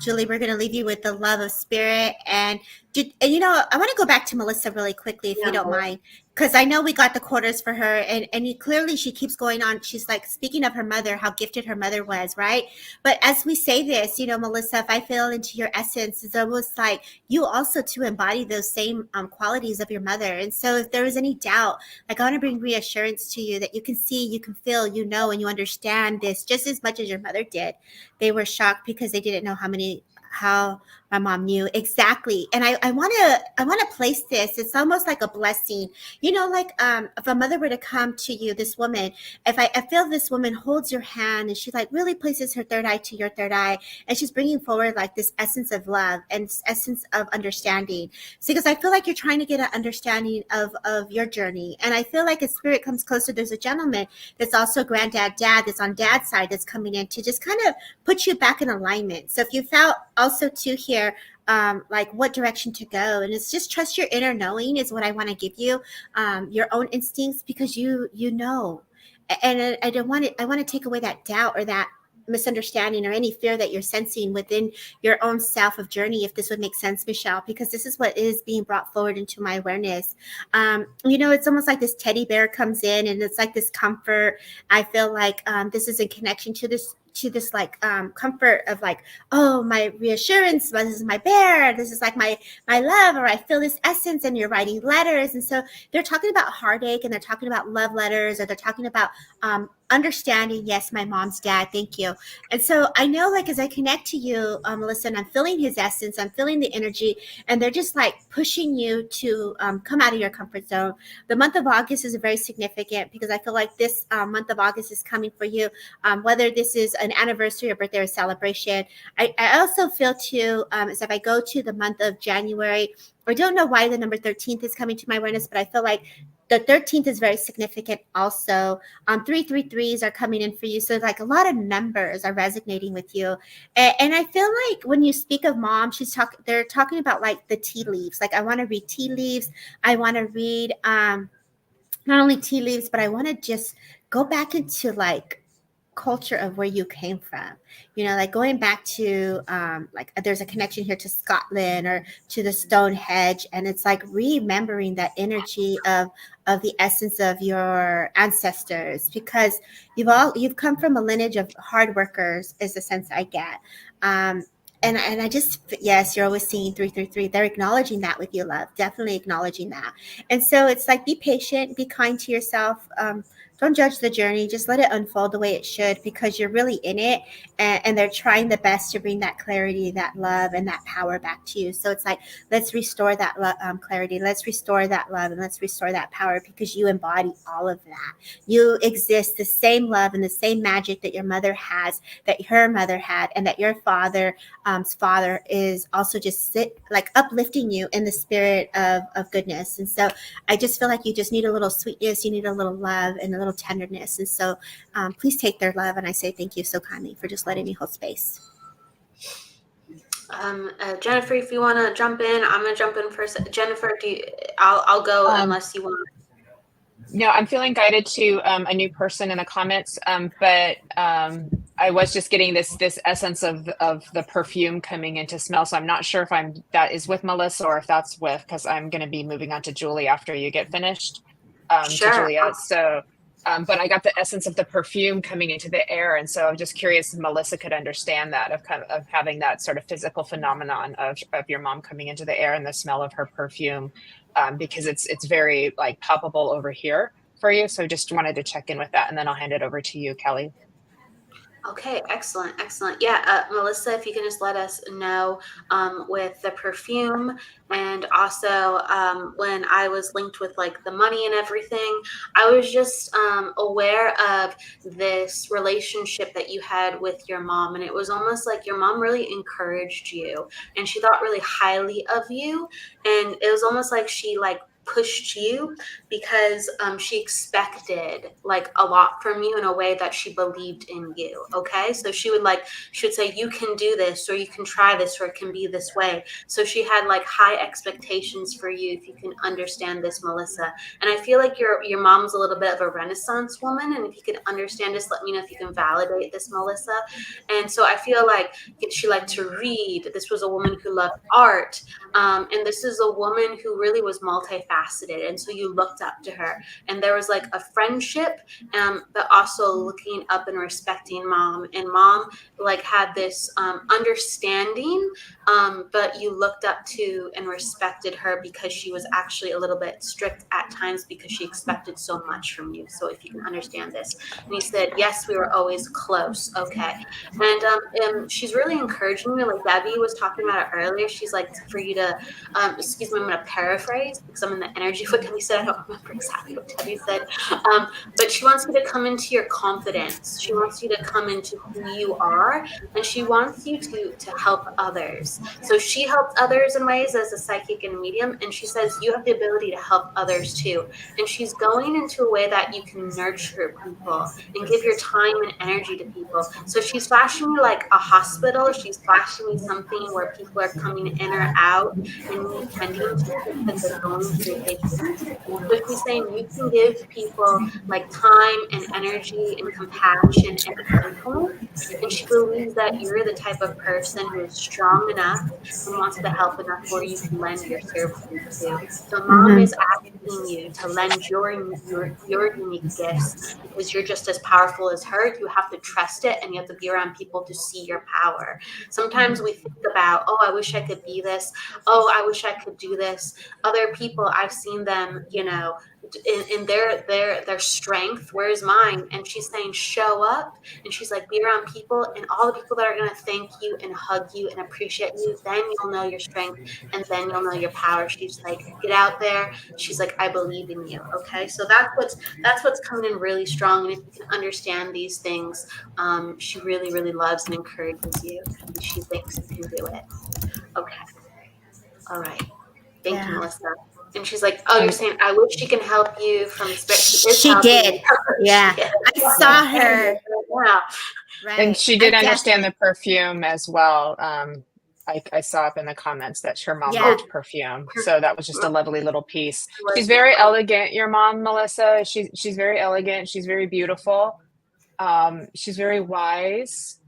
Julie, we're going to leave you with the love of spirit. And you know, I want to go back to Melissa really quickly, if you don't mind, because I know we got the quarters for her, and clearly she keeps going on. She's like speaking of her mother, how gifted her mother was, right? But as we say this, you know, Melissa, if I feel into your essence, it's almost like you also too embody those same qualities of your mother. And so if there is any doubt, like I want to bring reassurance to you that you can see, you can feel, you know, and you understand this just as much as your mother did. They were shocked because they didn't know how my mom knew exactly. And I want to place this. It's almost like a blessing, you know, like if a mother were to come to you, this woman, if I feel this woman holds your hand and she like really places her third eye to your third eye, and she's bringing forward like this essence of love and this essence of understanding. So because I feel like you're trying to get an understanding of your journey, and I feel like as spirit comes closer, there's a gentleman that's also granddad, dad, that's on dad's side, that's coming in to just kind of put you back in alignment. So if you felt also to hear like what direction to go, and it's just trust your inner knowing is what I want to give you, your own instincts, because you know, and I want to take away that doubt or that misunderstanding or any fear that you're sensing within your own self of journey, if this would make sense, Michelle, because this is what is being brought forward into my awareness. You know, it's almost like this teddy bear comes in, and it's like this comfort. I feel like this is in connection to this like comfort of like, oh, my reassurance, this is my bear, this is like my love, or I feel this essence, and you're writing letters. And so they're talking about heartache, and they're talking about love letters, or they're talking about understanding. Yes, my mom's dad, thank you. And so I know, like, as I connect to you, Melissa, and I'm feeling his essence, I'm feeling the energy, and they're just like pushing you to come out of your comfort zone. The month of August is very significant, because I feel like this month of August is coming for you, whether this is an anniversary or birthday or celebration. I also feel too, as if I go to the month of January, I don't know why the number 13th is coming to my awareness, but I feel like the 13th is very significant also. 333s are coming in for you. So like a lot of numbers are resonating with you. And I feel like when you speak of mom, they're talking about like the tea leaves. Like I want to read tea leaves. I want to read not only tea leaves, but I want to just go back into like culture of where you came from, you know, like going back to like there's a connection here to Scotland or to the Stonehenge, and it's like remembering that energy of the essence of your ancestors, because you've come from a lineage of hard workers, is the sense I get. And I just, yes, you're always seeing 333. They're acknowledging that with you, love, definitely acknowledging that. And so it's like, be patient, be kind to yourself. Don't judge the journey. Just let it unfold the way it should, because you're really in it, and they're trying the best to bring that clarity, that love, and that power back to you. So it's like, let's restore that clarity. Let's restore that love, and let's restore that power, because you embody all of that. You exist the same love and the same magic that your mother has, that her mother had, and that your father's father is also just uplifting you in the spirit of goodness. And so I just feel like you just need a little sweetness, you need a little love and a little tenderness. And so please take their love. And I say thank you so kindly for just letting me hold space. Jennifer, if you want to jump in, I'm going to jump in first. Jennifer, I'll go unless you want. No, I'm feeling guided to a new person in the comments, but I was just getting this essence of the perfume coming into smell. So I'm not sure if that is with Melissa or if that's with, because I'm going to be moving on to Julie after you get finished. Sure. To Julia. So, but I got the essence of the perfume coming into the air, and so I'm just curious if Melissa could understand that of having that sort of physical phenomenon of your mom coming into the air and the smell of her perfume. Because it's very like palpable over here for you. So just wanted to check in with that, and then I'll hand it over to you, Kelly. Okay, excellent. Yeah, Melissa, if you can just let us know with the perfume, and also when I was linked with like the money and everything, I was just aware of this relationship that you had with your mom, and it was almost like your mom really encouraged you, and she thought really highly of you, and it was almost like she like pushed you because she expected like a lot from you in a way that she believed in you. Okay, so she would say you can do this, or you can try this, or it can be this way. So she had like high expectations for you, if you can understand this, Melissa. And I feel like your mom's a little bit of a Renaissance woman, and if you can understand this, let me know if you can validate this, Melissa. And so I feel like she liked to read. This was a woman who loved art, and this is a woman who really was multifaceted, and so you looked up to her, and there was like a friendship, but also looking up and respecting mom, and mom like had this understanding, but you looked up to and respected her because she was actually a little bit strict at times because she expected so much from you. So if you can understand this. And he said, yes, we were always close. Okay. And she's really encouraging me, like Debbie was talking about it earlier. She's like, for you to excuse me, I'm going to paraphrase because I'm in the energy of what Debbie said. I don't remember exactly what Debbie said. But she wants you to come into your confidence. She wants you to come into who you are, and she wants you to help others. So she helps others in ways as a psychic and a medium, and she says you have the ability to help others too. And she's going into a way that you can nurture people and give your time and energy to people. So she's flashing me like a hospital. She's flashing me something where people are coming in or out and need tending to because they're going through issues. So she's saying you can give people like time and energy and compassion and gentleness. And she believes that you're the type of person who is strong enough and wants to help enough where you can lend your services to. So mom is asking you to lend your unique gifts because you're just as powerful as her. You have to trust it, and you have to be around people to see your power. Sometimes we think about, oh, I wish I could be this. Oh, I wish I could do this. Other people, I've seen them, in their strength. Where's mine? And she's saying, show up. And she's like, be around people, and all the people that are going to thank you and hug you and appreciate you. Then you'll know your strength, and then you'll know your power. She's like, get out there. She's like, I believe in you. Okay, so that's what's coming in really strong. And if you can understand these things, she really, really loves and encourages you, and she thinks you can do it. Okay. All right. Thank you, Melissa. And she's like, oh, you're saying, I wish she can help you from spirit. She did. Yeah. I saw her. Wow. Right. And she did understand the perfume as well. I saw up in the comments that her mom loved perfume. So that was just a lovely little piece. She's very elegant, your mom, Melissa. She's very elegant. She's very beautiful. She's very wise.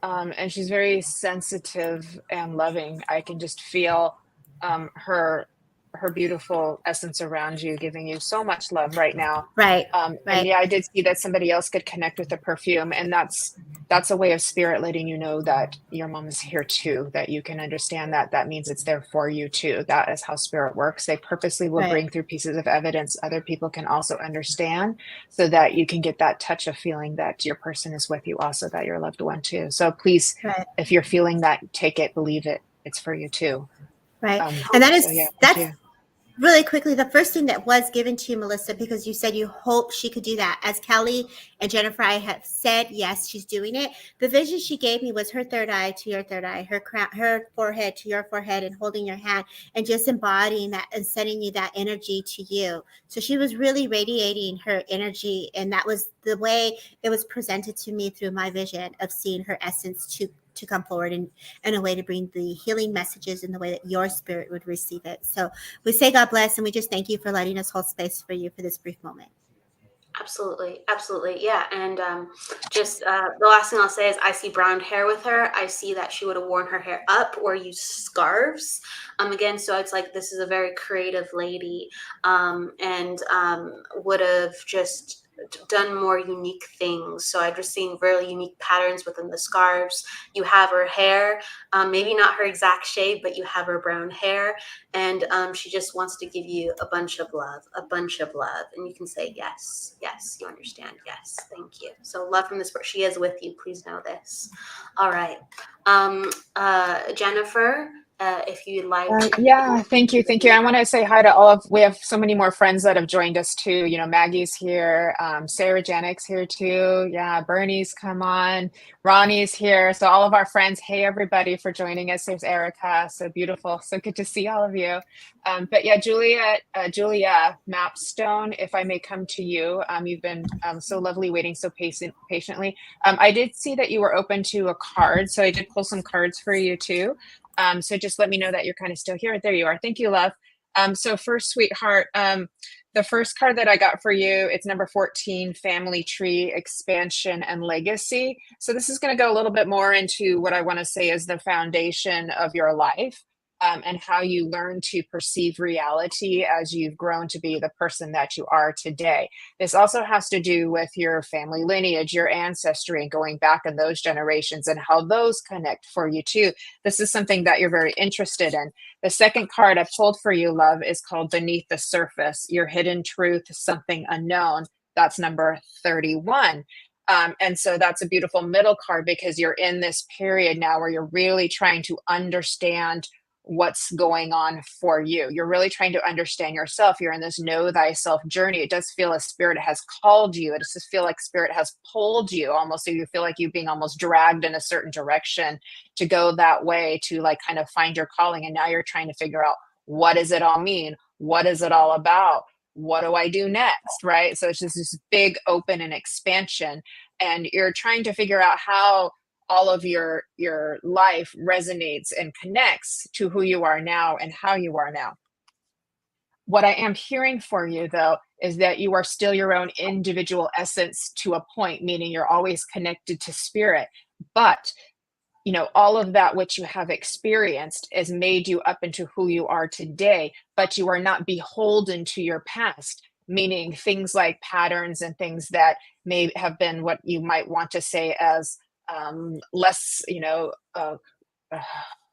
And she's very sensitive and loving. I can just feel her her beautiful essence around you, giving you so much love right now. Right. And yeah, I did see that somebody else could connect with the perfume, and that's a way of spirit letting you know that your mom is here too, that you can understand that that means it's there for you too. That is how spirit works. They purposely will bring through pieces of evidence other people can also understand, so that you can get that touch of feeling that your person is with you, also that your loved one too. So please, if you're feeling that, take it, believe it. It's for you too. Right. And that is, so yeah, that's really quickly the first thing that was given to you, Melissa, because you said you hope she could do that. As Kelly and Jennifer I have said, yes, she's doing it. The vision she gave me was her third eye to your third eye, her crown, her forehead to your forehead, and holding your hand and just embodying that and sending you that energy to you. So she was really radiating her energy, and that was the way it was presented to me through my vision of seeing her essence to come forward in a way to bring the healing messages in the way that your spirit would receive it. So we say God bless, and we just thank you for letting us hold space for you for this brief moment. Absolutely. Yeah. And just the last thing I'll say is I see brown hair with her. I see that she would have worn her hair up or used scarves. Again, so it's like this is a very creative lady, and would have just done more unique things. So I've just seen really unique patterns within the scarves. You have her hair, maybe not her exact shade, but you have her brown hair, and she just wants to give you a bunch of love, and you can say yes, you understand, yes, thank you. So love from this, she is with you, please know this. All right. Jennifer, if you'd like to. Yeah, thank you. I want to say hi to all of, we have so many more friends that have joined us too. You know, Maggie's here, Sarah Janik's here too. Yeah, Bernie's come on, Ronnie's here. So all of our friends, hey everybody for joining us. There's Erica, so beautiful. So good to see all of you. But yeah, Julia Mapstone, if I may come to you. You've been so lovely waiting so patiently. I did see that you were open to a card, so I did pull some cards for you too. So just let me know that you're kind of still here. There you are. Thank you, love. So first, sweetheart, the first card that I got for you, it's number 14, Family Tree, Expansion and Legacy. So this is going to go a little bit more into what I want to say is the foundation of your life. And how you learn to perceive reality as you've grown to be the person that you are today. This also has to do with your family lineage, your ancestry, and going back in those generations and how those connect for you too. This is something that you're very interested in. The second card I pulled for you, love, is called Beneath the Surface, Your Hidden Truth, Something Unknown. That's number 31. And so that's a beautiful middle card because you're in this period now where you're really trying to understand what's going on for you. You're really trying to understand yourself. You're in this know thyself journey. It does feel as spirit has called you. It does just feel like spirit has pulled you almost. So you feel like you being almost dragged in a certain direction to go that way to like kind of find your calling. And now you're trying to figure out, what does it all mean? What is it all about? What do I do next? Right? So it's just this big open and expansion. And you're trying to figure out how all of your life resonates and connects to who you are now and how you are now. What I am hearing for you, though, is that you are still your own individual essence to a point, meaning you're always connected to spirit. But, you know, all of that which you have experienced has made you up into who you are today, but you are not beholden to your past, meaning things like patterns and things that may have been what you might want to say as less,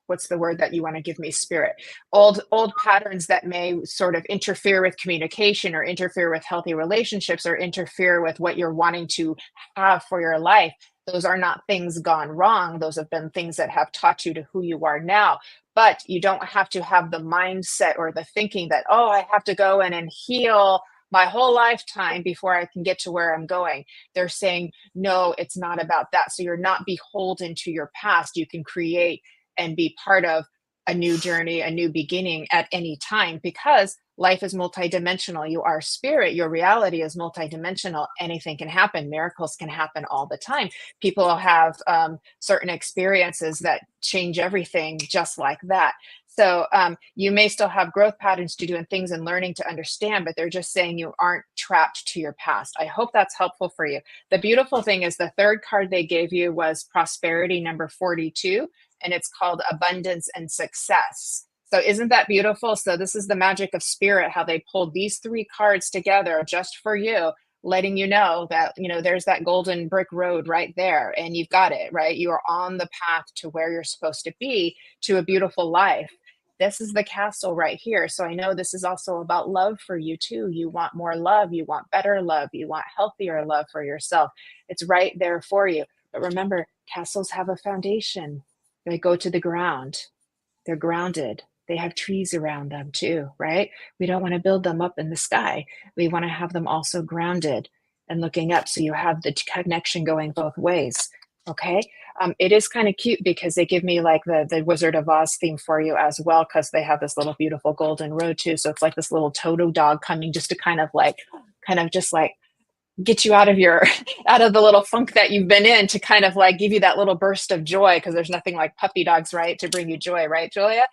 what's the word that you want to give me, spirit? Old patterns that may sort of interfere with communication or interfere with healthy relationships or interfere with what you're wanting to have for your life. Those are not things gone wrong. Those have been things that have taught you to who you are now. But you don't have to have the mindset or the thinking that, oh, I have to go in and heal my whole lifetime before I can get to where I'm going. They're saying, no, it's not about that. So you're not beholden to your past. You can create and be part of a new journey, a new beginning at any time, because life is multidimensional. You are spirit. Your reality is multidimensional. Anything can happen. Miracles can happen all the time. People have certain experiences that change everything just like that. So you may still have growth patterns to do and things and learning to understand, but they're just saying you aren't trapped to your past. I hope that's helpful for you. The beautiful thing is the third card they gave you was prosperity, number 42, and it's called abundance and success. So isn't that beautiful? So this is the magic of spirit, how they pulled these 3 cards together just for you, letting you know that, there's that golden brick road right there, and you've got it, right? You are on the path to where you're supposed to be, to a beautiful life. This is the castle right here. So I know this is also about love for you too. You want more love, you want better love, you want healthier love for yourself. It's right there for you. But remember, castles have a foundation. They go to the ground. They're grounded. They have trees around them too, right? We don't want to build them up in the sky. We want to have them also grounded and looking up. So you have the connection going both ways. Okay. It is kind of cute because they give me like the Wizard of Oz theme for you as well, because they have this little beautiful golden road too. So it's like this little Toto dog coming just to kind of just like get you out of the little funk that you've been in, to kind of like give you that little burst of joy, because there's nothing like puppy dogs, right, to bring you joy, right, Julia?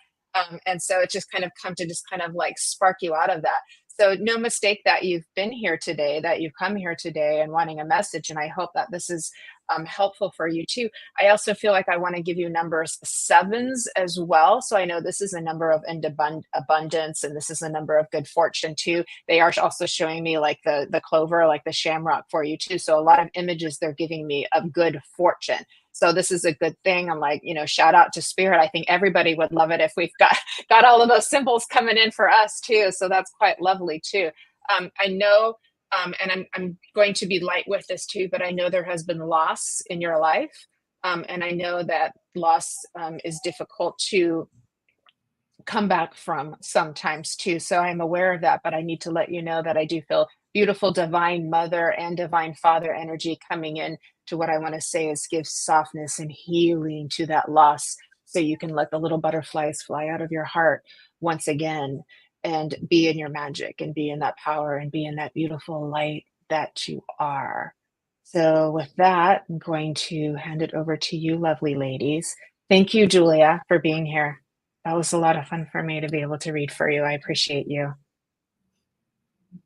And so it's just kind of come to just kind of like spark you out of that. So no mistake that you've been here today, that you've come here today and wanting a message. And I hope that this is helpful for you too. I also feel like I want to give you numbers 7s as well. So I know this is a number of abundance, and this is a number of good fortune too. They are also showing me like the clover, like the shamrock for you too. So a lot of images they're giving me of good fortune. So this is a good thing. I'm like, shout out to spirit. I think everybody would love it if we've got all of those symbols coming in for us too. So that's quite lovely too. I know, and I'm going to be light with this too, but I know there has been loss in your life. And I know that loss is difficult to come back from sometimes too. So I'm aware of that, but I need to let you know that I do feel beautiful divine mother and divine father energy coming in to what I want to say is give softness and healing to that loss, so you can let the little butterflies fly out of your heart once again and be in your magic and be in that power and be in that beautiful light that you are. So with that, I'm going to hand it over to you, lovely ladies. Thank you, Julia, for being here. That was a lot of fun for me to be able to read for you. I appreciate you.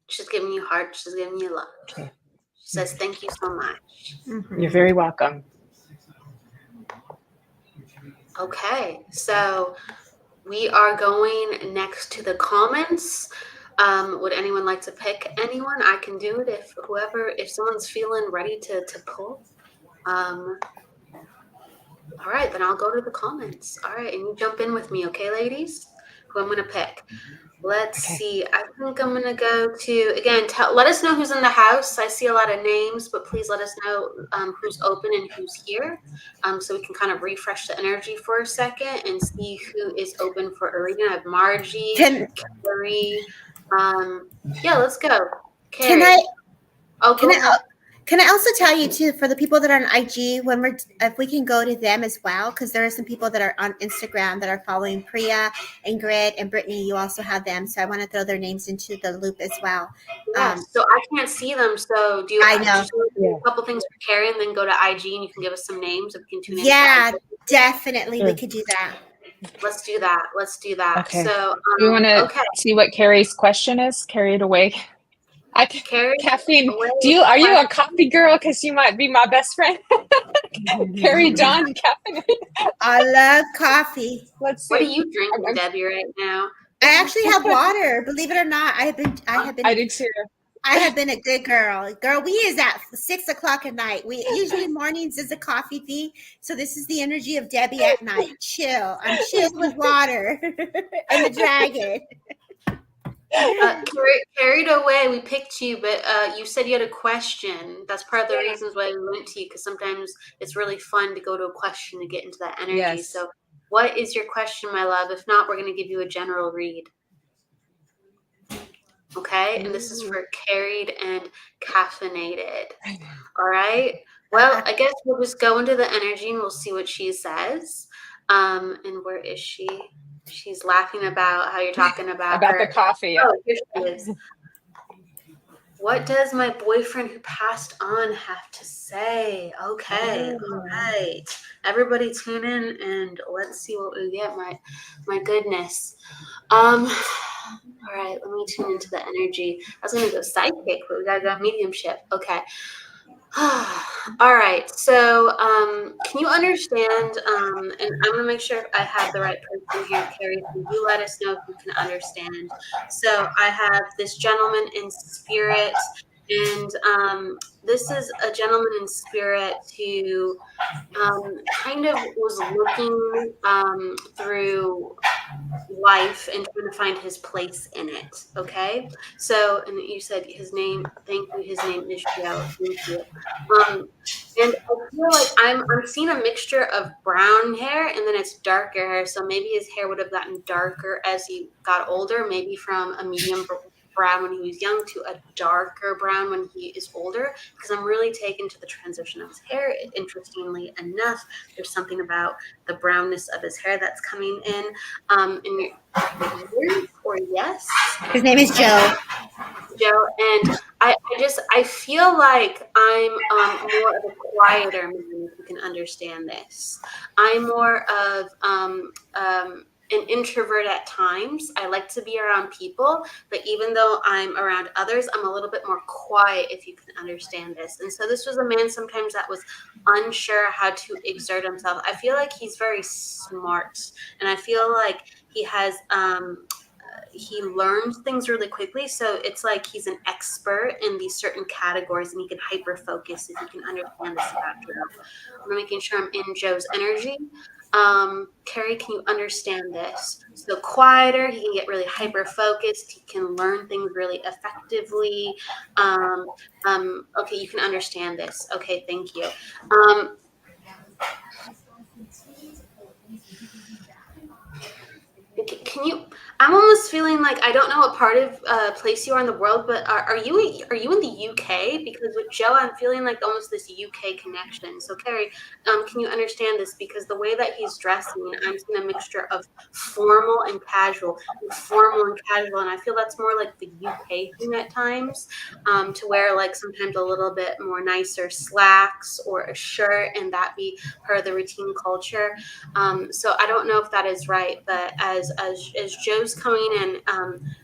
She's giving you heart. She's giving you love. Okay. She says, thank you so much. Mhm. You're very welcome. Okay, so we are going next to the comments. Would anyone like to pick anyone? I can do it if someone's feeling ready to pull. All right, then I'll go to the comments. All right, and you jump in with me, okay, ladies? Who I'm going to pick. Let's see. I think I'm going to go to, again, let us know who's in the house. I see a lot of names, but please let us know who's open and who's here, so we can kind of refresh the energy for a second and see who is open for a reading. I have Margie, Carrie. Yeah, let's go. Carrie. Can I also tell you too, for the people that are on IG, if we can go to them as well, because there are some people that are on Instagram that are following Priya, Ingrid, and Brittany. You also have them, so I want to throw their names into the loop as well. Yes, so I can't see them. So do you? I know. Just a couple things for Carrie, and then go to IG, and you can give us some names. If we can tune in. Yeah, definitely, we could do that. Let's do that. Okay. So do you want to see what Carrie's question is? Carry it away. Carrie, caffeine. Are you a coffee girl? Because you might be my best friend. Carrie Dawn, caffeine. I love coffee. Let's see. What are you drinking, Debbie, right now? I actually have water. Believe it or not, I have been. I do too. I have been a good girl. We is at 6:00 at night. We usually mornings is a coffee thing. So this is the energy of Debbie at night. Chill. I'm chilled with water and the dragon. Carried away, we picked you, but you said you had a question. That's part of the reasons why we went to you, because sometimes it's really fun to go to a question to get into that energy. Yes. So what is your question, my love? If not, we're going to give you a general read. Okay, and this is for carried and caffeinated. All right. Well, I guess we'll just go into the energy and we'll see what she says. And where is she? She's laughing about how you're talking about the coffee. Oh, here she is. What does my boyfriend who passed on have to say? Okay, all right. Everybody tune in and let's see what we get. My goodness. All right, let me tune into the energy. I was gonna go psychic, but we gotta go mediumship. Okay. All right. So, can you understand? And I'm gonna make sure I have the right person here, Carrie. So you let us know if you can understand. So, I have this gentleman in spirit, and this is a gentleman in spirit who kind of was looking through life and trying to find his place in it. Okay. So, and you said his name, thank you. His name is Joe. Thank you. Um, and I feel like I'm seeing a mixture of brown hair and then it's darker hair. So maybe his hair would have gotten darker as he got older, maybe from a medium brown when he was young to a darker brown when he is older. Because I'm really taken to the transition of his hair. Interestingly enough, there's something about the brownness of his hair that's coming in. In your or yes, His name is Joe. Joe, and I feel like I'm more of a quieter man, if you can understand this. I'm more of an introvert at times. I like to be around people, but even though I'm around others, I'm a little bit more quiet, if you can understand this. And so this was a man sometimes that was unsure how to exert himself. I feel like he's very smart, and I feel like he has he learns things really quickly. So it's like he's an expert in these certain categories and he can hyper focus, if you can understand this about Joe. I'm making sure I'm in Joe's energy. Carrie, can you understand this? So quieter, he can get really hyper focused. He can learn things really effectively. Okay, you can understand this. Okay, thank you. Can you? I'm almost feeling like I don't know what part of place you are in the world, but are you in the UK? Because with Joe, I'm feeling like almost this UK connection. So Carrie, can you understand this? Because the way that he's dressing, I'm seeing a mixture of formal and casual, and I feel that's more like the UK thing at times, to wear like sometimes a little bit more nicer slacks or a shirt, and that be part of the routine culture. So I don't know if that is right, but as Joe's coming in,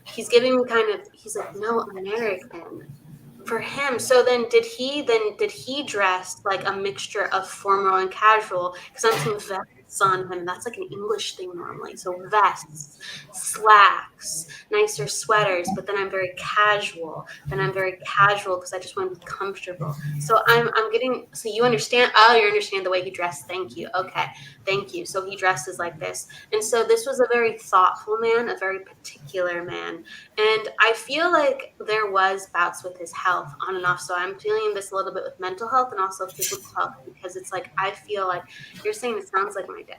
he's giving me he's like, no, American for him. So then did he dress like a mixture of formal and casual? Because I'm seeing vests on him. That's like an English thing normally. So vests, slacks, nicer sweaters, but then I'm very casual. Because I just want to be comfortable. So I'm getting, so you understand, you understand the way he dressed. Thank you. Okay. Thank you. So he dresses like this. And so this was a very thoughtful man, a very particular man. And I feel like there was bouts with his health on and off. So I'm feeling this a little bit with mental health and also physical health, because it's like I feel like you're saying it sounds like my dad.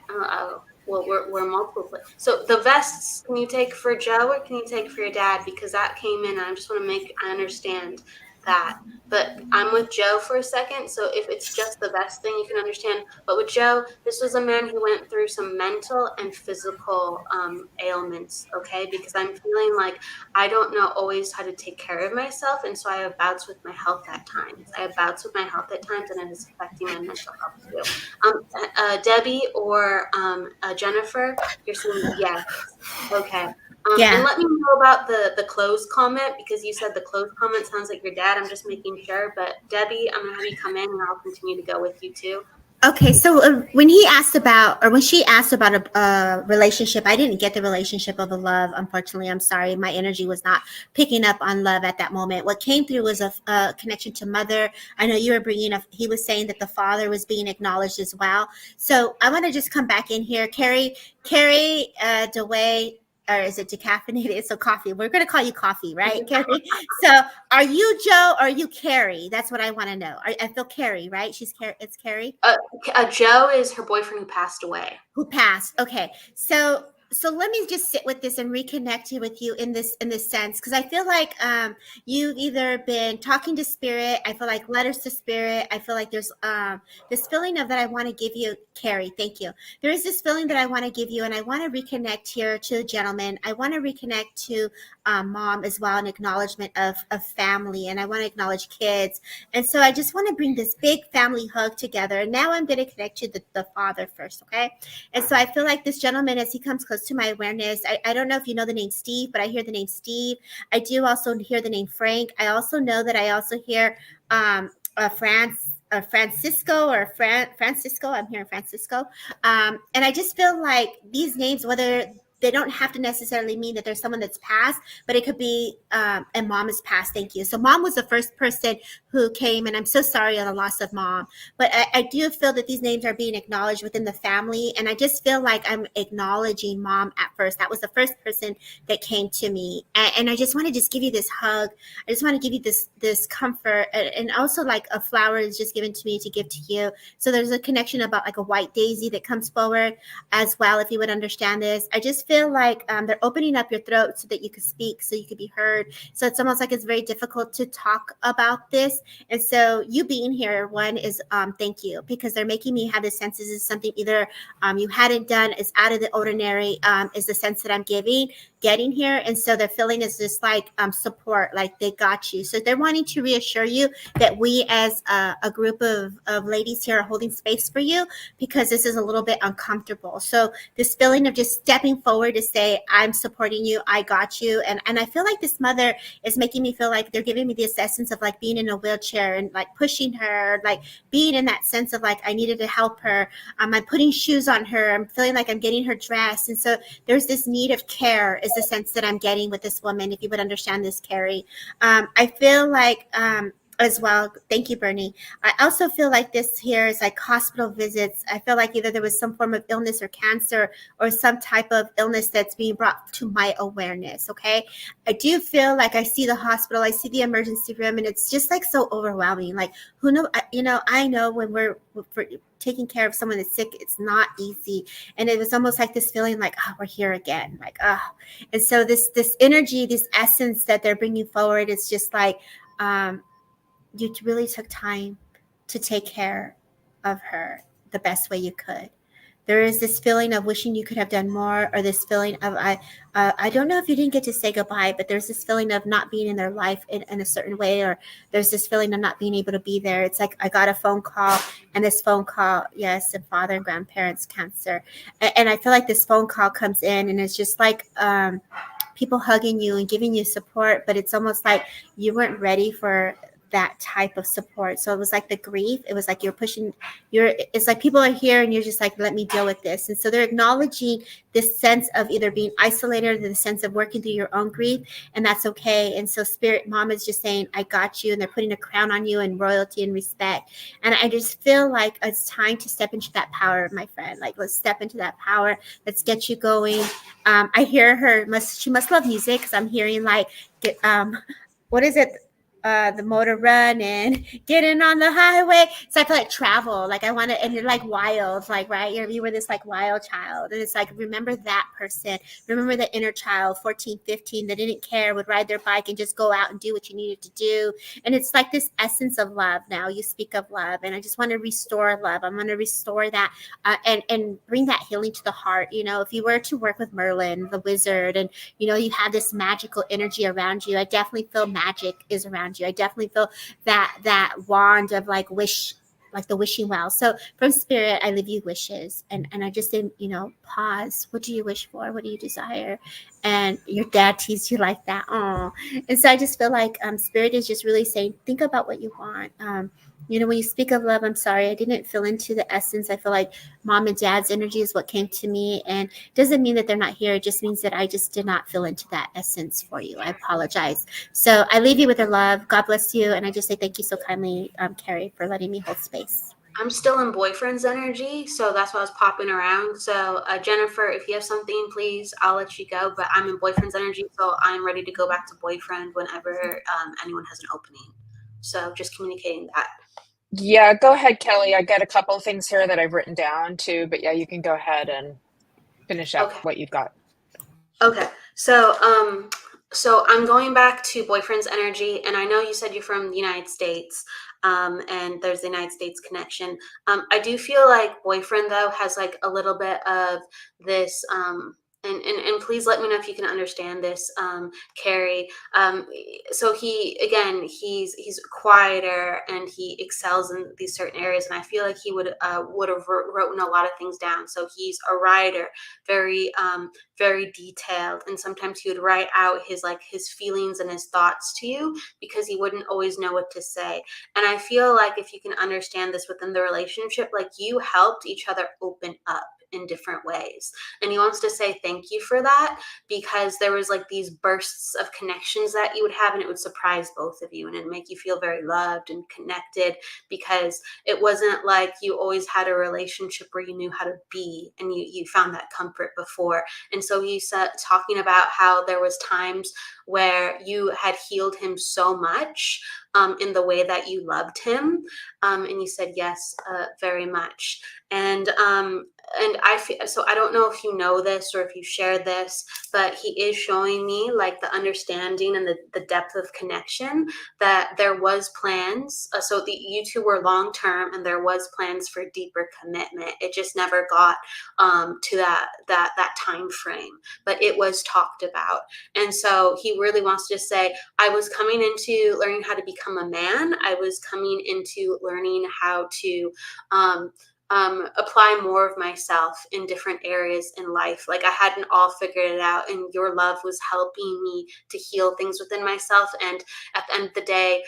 Well, we're multiple. So the vests, can you take for Joe or can you take for your dad? Because that came in. And I just want to I understand that. But I'm with Joe for a second. So if it's just the vest thing, you can understand. But with Joe, this was a man who went through some mental and physical ailments. Okay, because I'm feeling like I don't know always how to take care of myself. And so I have bouts with my health at times. And it is affecting my mental health too. Debbie or Jennifer, you're saying yes. Okay. Yeah. And let me know about the clothes comment, because you said the clothes comment sounds like your dad. I'm just making sure. But Debbie, I'm going to have you come in and I'll continue to go with you too. Okay, so when she asked about a relationship, I didn't get the relationship of a love. Unfortunately, I'm sorry, my energy was not picking up on love at that moment. What came through was a connection to mother. I know you were bringing up. He was saying that the father was being acknowledged as well. So I want to just come back in here, Carrie, DeWay. Or is it decaffeinated? So coffee. We're going to call you Coffee, right, Carrie? So are you Joe or are you Carrie? That's what I want to know. I feel Carrie, right? It's Carrie. Joe is her boyfriend who passed away. Who passed? Okay, so let me just sit with this and reconnect with you in this sense, because I feel like you've either been talking to spirit. I feel like letters to spirit. I feel like there's this feeling of that I want to give you, Carrie. Thank you. There is this feeling that I want to give you, and I want to reconnect here to the gentleman. I want to reconnect to mom as well, an acknowledgement of family, and I want to acknowledge kids. And so I just want to bring this big family hug together. And now I'm going to connect to the father first, okay? And so I feel like this gentleman, as he comes close to my awareness, I don't know if you know the name Steve, but I hear the name Steve. I do also hear the name Frank. I also know that I also hear Francisco or Francisco. I'm here in Francisco. And I just feel like these names, whether they don't have to necessarily mean that there's someone that's passed, but it could be, and mom is passed. Thank you. So mom was the first person who came, and I'm so sorry on the loss of mom. But I do feel that these names are being acknowledged within the family, and I just feel like I'm acknowledging mom at first. That was the first person that came to me, and I just want to just give you this hug. I just want to give you this comfort, and also like a flower is just given to me to give to you. So there's a connection about like a white daisy that comes forward as well, if you would understand this. I just feel like they're opening up your throat so that you could speak, so you could be heard. So it's almost like it's very difficult to talk about this. And so you being here, one is thank you, because they're making me have the sense this is something either you hadn't done, is out of the ordinary, is the sense that I'm getting here. And so the feeling is just like support, like they got you. So they're wanting to reassure you that we as a group of ladies here are holding space for you, because this is a little bit uncomfortable. So this feeling of just stepping forward to say, I'm supporting you, I got you. And I feel like this mother is making me feel like they're giving me this essence of like being in a wheelchair and like pushing her, like being in that sense of like I needed to help her. I'm putting shoes on her. I'm feeling like I'm getting her dressed. And so there's this need of care is the sense that I'm getting with this woman, if you would understand this, Carrie. I feel like as well, thank you, Bernie. I also feel like this here is like hospital visits. I feel like either there was some form of illness or cancer or some type of illness that's being brought to my awareness, okay? I do feel like I see the hospital, I see the emergency room, and it's just like so overwhelming. Like, who know, I know when we're taking care of someone that's sick, it's not easy. And it was almost like this feeling like, oh, we're here again, like, oh. And so this energy, this essence that they're bringing forward is just like, you really took time to take care of her the best way you could. There is this feeling of wishing you could have done more, or this feeling of I don't know if you didn't get to say goodbye, but there's this feeling of not being in their life in a certain way, or there's this feeling of not being able to be there. It's like I got a phone call, and this phone call, yes, and father and grandparents cancer, and I feel like this phone call comes in, and it's just like people hugging you and giving you support, but it's almost like you weren't ready for that type of support. So it was like the grief, it was like it's like people are here and you're just like, let me deal with this. And so they're acknowledging this sense of either being isolated or the sense of working through your own grief, and that's okay. And so spirit mom is just saying, I got you, and they're putting a crown on you and royalty and respect. And I just feel like it's time to step into that power, my friend. Like, let's step into that power. Let's get you going. I hear her, she must love music, because I'm hearing like, what is it? The motor run and getting on the highway. So I feel like travel, like I want to, and you're like wild, like, right? You were this like wild child. And it's like, remember that person, remember the inner child, 14, 15, that didn't care, would ride their bike and just go out and do what you needed to do. And it's like this essence of love. Now you speak of love, and I just want to restore love. I'm going to restore that and bring that healing to the heart. You know, if you were to work with Merlin, the wizard, and, you know, you have this magical energy around you, I definitely feel magic is around you. I definitely feel that wand of like wish, like the wishing well. So from spirit, I leave you wishes, and I just say, you know, pause. What do you wish for? What do you desire? And your dad teased you like that. Oh, and so I just feel like spirit is just really saying, think about what you want. You know, when you speak of love, I'm sorry, I didn't feel into the essence. I feel like mom and dad's energy is what came to me, and it doesn't mean that they're not here. It just means that I just did not feel into that essence for you. I apologize. So I leave you with their love. God bless you. And I just say thank you so kindly, Carrie, for letting me hold space. I'm still in boyfriend's energy, so that's why I was popping around. So Jennifer, if you have something, please, I'll let you go. But I'm in boyfriend's energy, so I'm ready to go back to boyfriend whenever anyone has an opening. So just communicating that. Yeah, go ahead, Kelly. I got a couple of things here that I've written down too, but yeah, you can go ahead and finish up what you've got. Okay. So I'm going back to boyfriend's energy, and I know you said you're from the United States, and there's the United States connection. I do feel like boyfriend though has like a little bit of this and please let me know if you can understand this, Carrie. So he's quieter and he excels in these certain areas, and I feel like he would have written a lot of things down. So he's a writer, very very detailed, and sometimes he would write out his feelings and his thoughts to you because he wouldn't always know what to say. And I feel like if you can understand this within the relationship, like you helped each other open up in different ways, and he wants to say thank you for that, because there was like these bursts of connections that you would have, and it would surprise both of you, and it'd make you feel very loved and connected, because it wasn't like you always had a relationship where you knew how to be and you found that comfort before. And so he's talking about how there was times where you had healed him so much in the way that you loved him, and you said yes, very much. And I feel, so I don't know if you know this or if you shared this, but he is showing me like the understanding and the depth of connection, that there was plans. So you two were long term, and there was plans for deeper commitment. It just never got to that time frame, but it was talked about. And so he really wants to say, I was coming into learning how to become a man. I was coming into learning how to apply more of myself in different areas in life. Like I hadn't all figured it out, and your love was helping me to heal things within myself. And at the end of the day,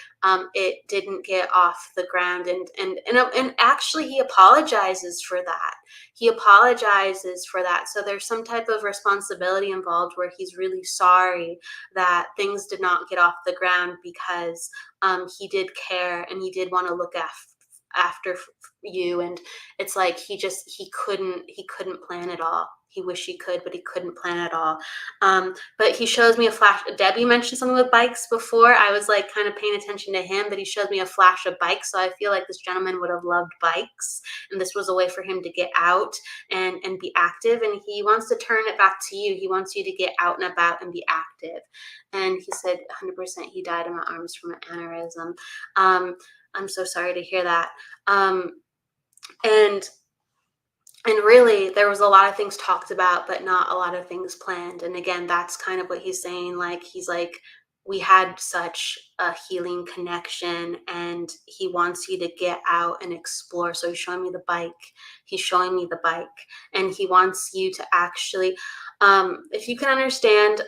it didn't get off the ground. And actually, he apologizes for that. He apologizes for that. So there's some type of responsibility involved where he's really sorry that things did not get off the ground, because he did care and he did want to look after you. And it's like he couldn't plan it all. He wished he could, but he couldn't plan it all. But he shows me a flash. Debbie mentioned something with bikes before. I was like kind of paying attention to him, but he shows me a flash of bikes. So I feel like this gentleman would have loved bikes, and this was a way for him to get out and be active. And he wants to turn it back to you. He wants you to get out and about and be active. And he said 100% he died in my arms from an aneurysm. I'm so sorry to hear that. And really, there was a lot of things talked about, but not a lot of things planned. And again, that's kind of what he's saying. Like, he's like, we had such a healing connection, and he wants you to get out and explore. So he's showing me the bike. He's showing me the bike, and he wants you to actually, if you can understand,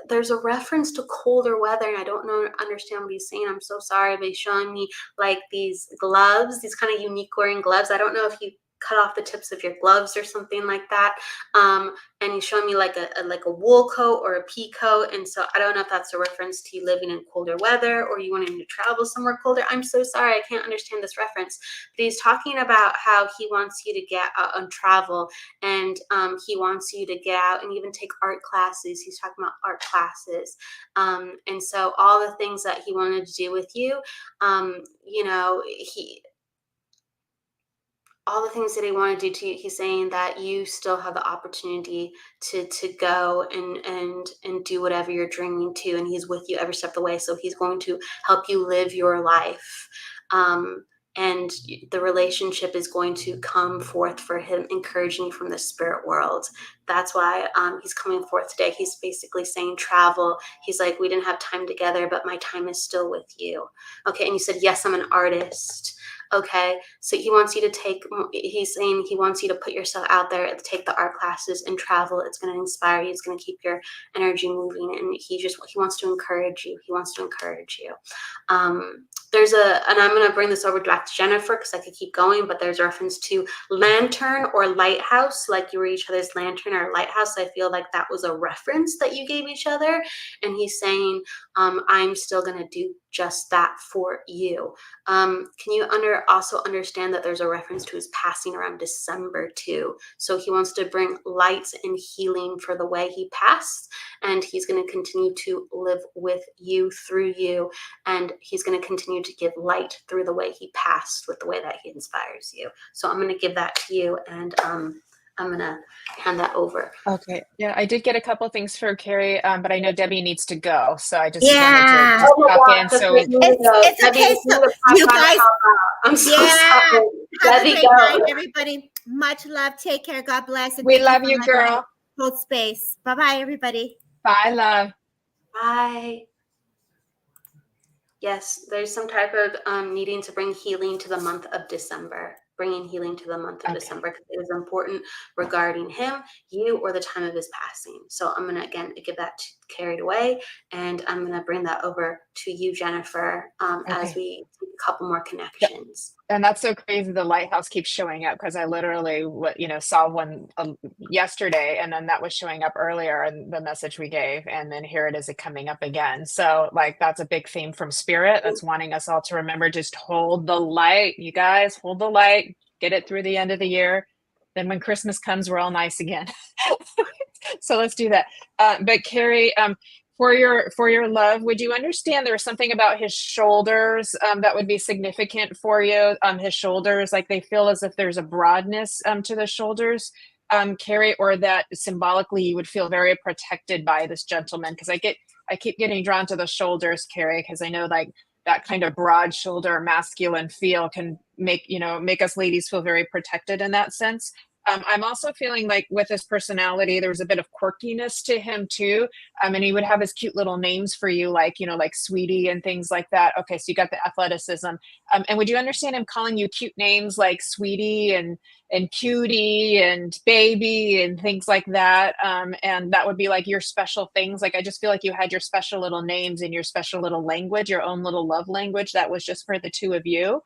there's a reference to colder weather, and I don't understand what he's saying. I'm so sorry, but he's showing me like these gloves, these kind of unique wearing gloves. I don't know if you cut off the tips of your gloves or something like that. And he's showing me like a wool coat or a pea coat. And so I don't know if that's a reference to you living in colder weather or you wanting to travel somewhere colder. I'm so sorry, I can't understand this reference. But he's talking about how he wants you to get out and travel, and he wants you to get out and even take art classes. He's talking about art classes. And so all the things that he wanted to do with you, all the things that he wanted to do to you, he's saying that you still have the opportunity to go and do whatever you're dreaming to, and he's with you every step of the way. So he's going to help you live your life. And the relationship is going to come forth for him, encouraging you from the spirit world. That's why he's coming forth today. He's basically saying travel. He's like, we didn't have time together, but my time is still with you. Okay, and you said, yes, I'm an artist. Okay, so he's saying he wants you to put yourself out there, take the art classes and travel. It's going to inspire you. It's going to keep your energy moving. And he wants to encourage you. He wants to encourage you. And I'm going to bring this over back to Jennifer because I could keep going, but there's a reference to lantern or lighthouse, like you were each other's lantern or lighthouse. I feel like that was a reference that you gave each other. And he's saying, I'm still going to do just that for you. Can you also understand that there's a reference to his passing around December too? So he wants to bring light and healing for the way he passed, and he's going to continue to live with you, through you, and he's going to continue to give light through the way he passed, with the way that he inspires you. So I'm going to give that to you, and I'm going to hand that over. Okay. Yeah, I did get a couple things for Carrie, but I know Debbie needs to go. So I just Yeah. wanted to pop in. So It's okay. So you guys, I'm so sorry. have a Debbie, great night, everybody. Much love. Take care. God bless. And we thank you love for you, my girl. life. hold space. Bye-bye, everybody. Bye, love. Bye. Yes, there's some type of needing to bring healing to the month of December. Bringing healing to the month of December, because it is important regarding him, you, or the time of his passing. So I'm gonna again get that carried away, and I'm gonna bring that over to you, Jennifer, as we take a couple more connections. And that's so crazy. The lighthouse keeps showing up, because I literally, saw one yesterday, and then that was showing up earlier in the message we gave, and then here it is coming up again. So like that's a big theme from spirit that's wanting us all to remember, just hold the light, you guys, hold the light, get it through the end of the year. Then when Christmas comes, we're all nice again. So let's do that. But Carrie, for your love, would you understand there was something about his shoulders that would be significant for you? His shoulders, like they feel as if there's a broadness to the shoulders, Carrie, or that symbolically you would feel very protected by this gentleman. Because I keep getting drawn to the shoulders, Carrie, because I know like that kind of broad shoulder masculine feel can make us ladies feel very protected in that sense. I'm also feeling like with his personality, there was a bit of quirkiness to him too. And he would have his cute little names for you, like, like Sweetie and things like that. Okay, so you got the athleticism. And would you understand him calling you cute names like Sweetie and Cutie and Baby and things like that? And that would be like your special things. Like I just feel like you had your special little names and your special little language, your own little love language that was just for the two of you,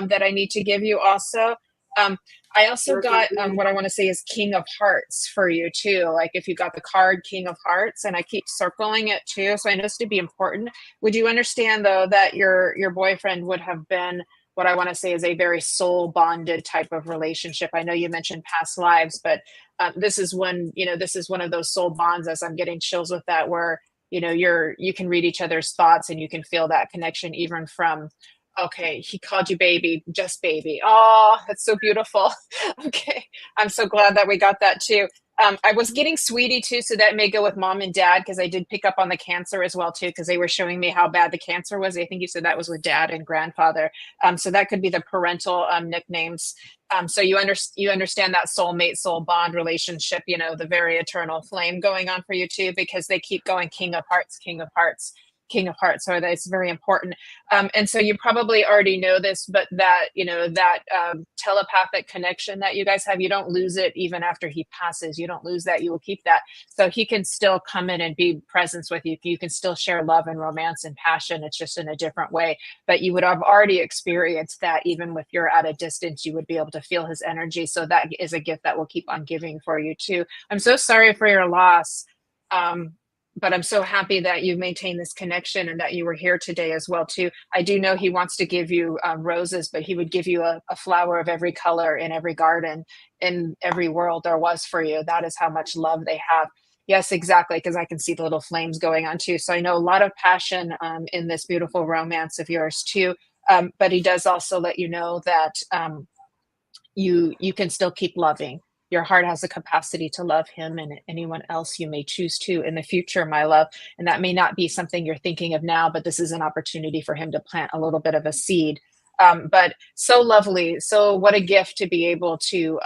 that I need to give you also. I also got what I want to say is King of Hearts for you too. Like if you got the card King of Hearts, and I keep circling it too, so I know this to be important. Would you understand though that your boyfriend would have been what I want to say is a very soul bonded type of relationship? I know you mentioned past lives, but this is one of those soul bonds, as I'm getting chills with that, where you can read each other's thoughts and you can feel that connection even from. Okay, he called you baby, just baby. Oh, that's so beautiful. Okay, I'm so glad that we got that too. I was getting Sweetie too, so that may go with mom and dad, because I did pick up on the cancer as well too, because they were showing me how bad the cancer was. I think you said that was with dad and grandfather. So that could be the parental nicknames. So you understand that soulmate, soul bond relationship, the very eternal flame going on for you too, because they keep going King of Hearts, King of Hearts. King of Hearts. So that's very important. And so you probably already know this, but that, telepathic connection that you guys have, you don't lose it even after he passes. You don't lose that. You will keep that. So he can still come in and be presence with you. You can still share love and romance and passion. It's just in a different way. But you would have already experienced that. Even if you're at a distance, you would be able to feel his energy. So that is a gift that will keep on giving for you too. I'm so sorry for your loss. But I'm so happy that you maintained this connection and that you were here today as well too. I do know he wants to give you roses, but he would give you a flower of every color in every garden, in every world there was for you. That is how much love they have. Yes, exactly, because I can see the little flames going on too. So I know a lot of passion in this beautiful romance of yours too. But he does also let you know that you can still keep loving. Your heart has the capacity to love him and anyone else you may choose to in the future, my love. And that may not be something you're thinking of now, but this is an opportunity for him to plant a little bit of a seed. But so lovely. So what a gift to be able to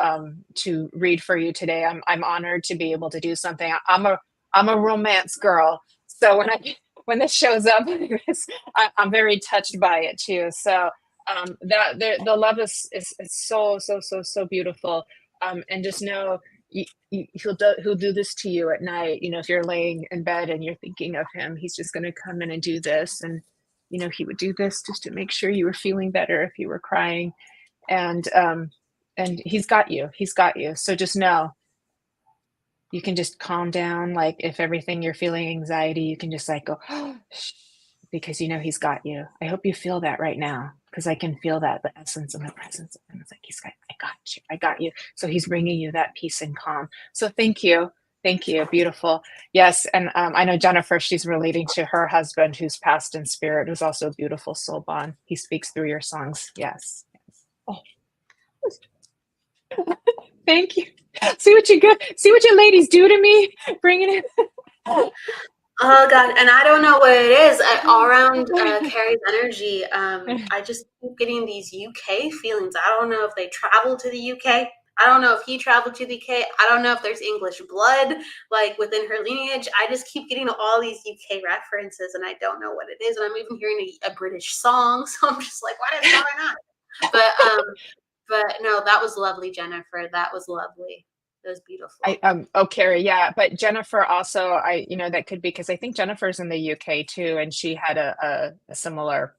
read for you today. I'm honored to be able to do something. I'm a romance girl. So when this shows up, I'm very touched by it too. So that the love is so beautiful. And just know he'll do this to you at night. If you're laying in bed and you're thinking of him, he's just going to come in and do this. And, he would do this just to make sure you were feeling better if you were crying. And he's got you. He's got you. So just know you can just calm down. Like if everything you're feeling anxiety, you can just like go, because he's got you. I hope you feel that right now, because I can feel that, the essence and the presence of him. It's like I got you. So he's bringing you that peace and calm. So thank you, beautiful. Yes, and I know Jennifer, she's relating to her husband who's passed in spirit, who's also a beautiful soul bond. He speaks through your songs. Yes. Oh. Thank you. See what you ladies do to me, bringing it. Oh God, and I don't know what it is. All around Carrie's energy, I just keep getting these UK feelings. I don't know if they travel to the UK. I don't know if he traveled to the UK. I don't know if there's English blood like within her lineage. I just keep getting all these UK references, and I don't know what it is. And I'm even hearing a British song, so I'm just like, what is going on? But no, that was lovely, Jennifer. That was lovely. It was beautiful. Oh, Carrie, yeah, but Jennifer also, that could be because I think Jennifer's in the UK too, and she had a similar,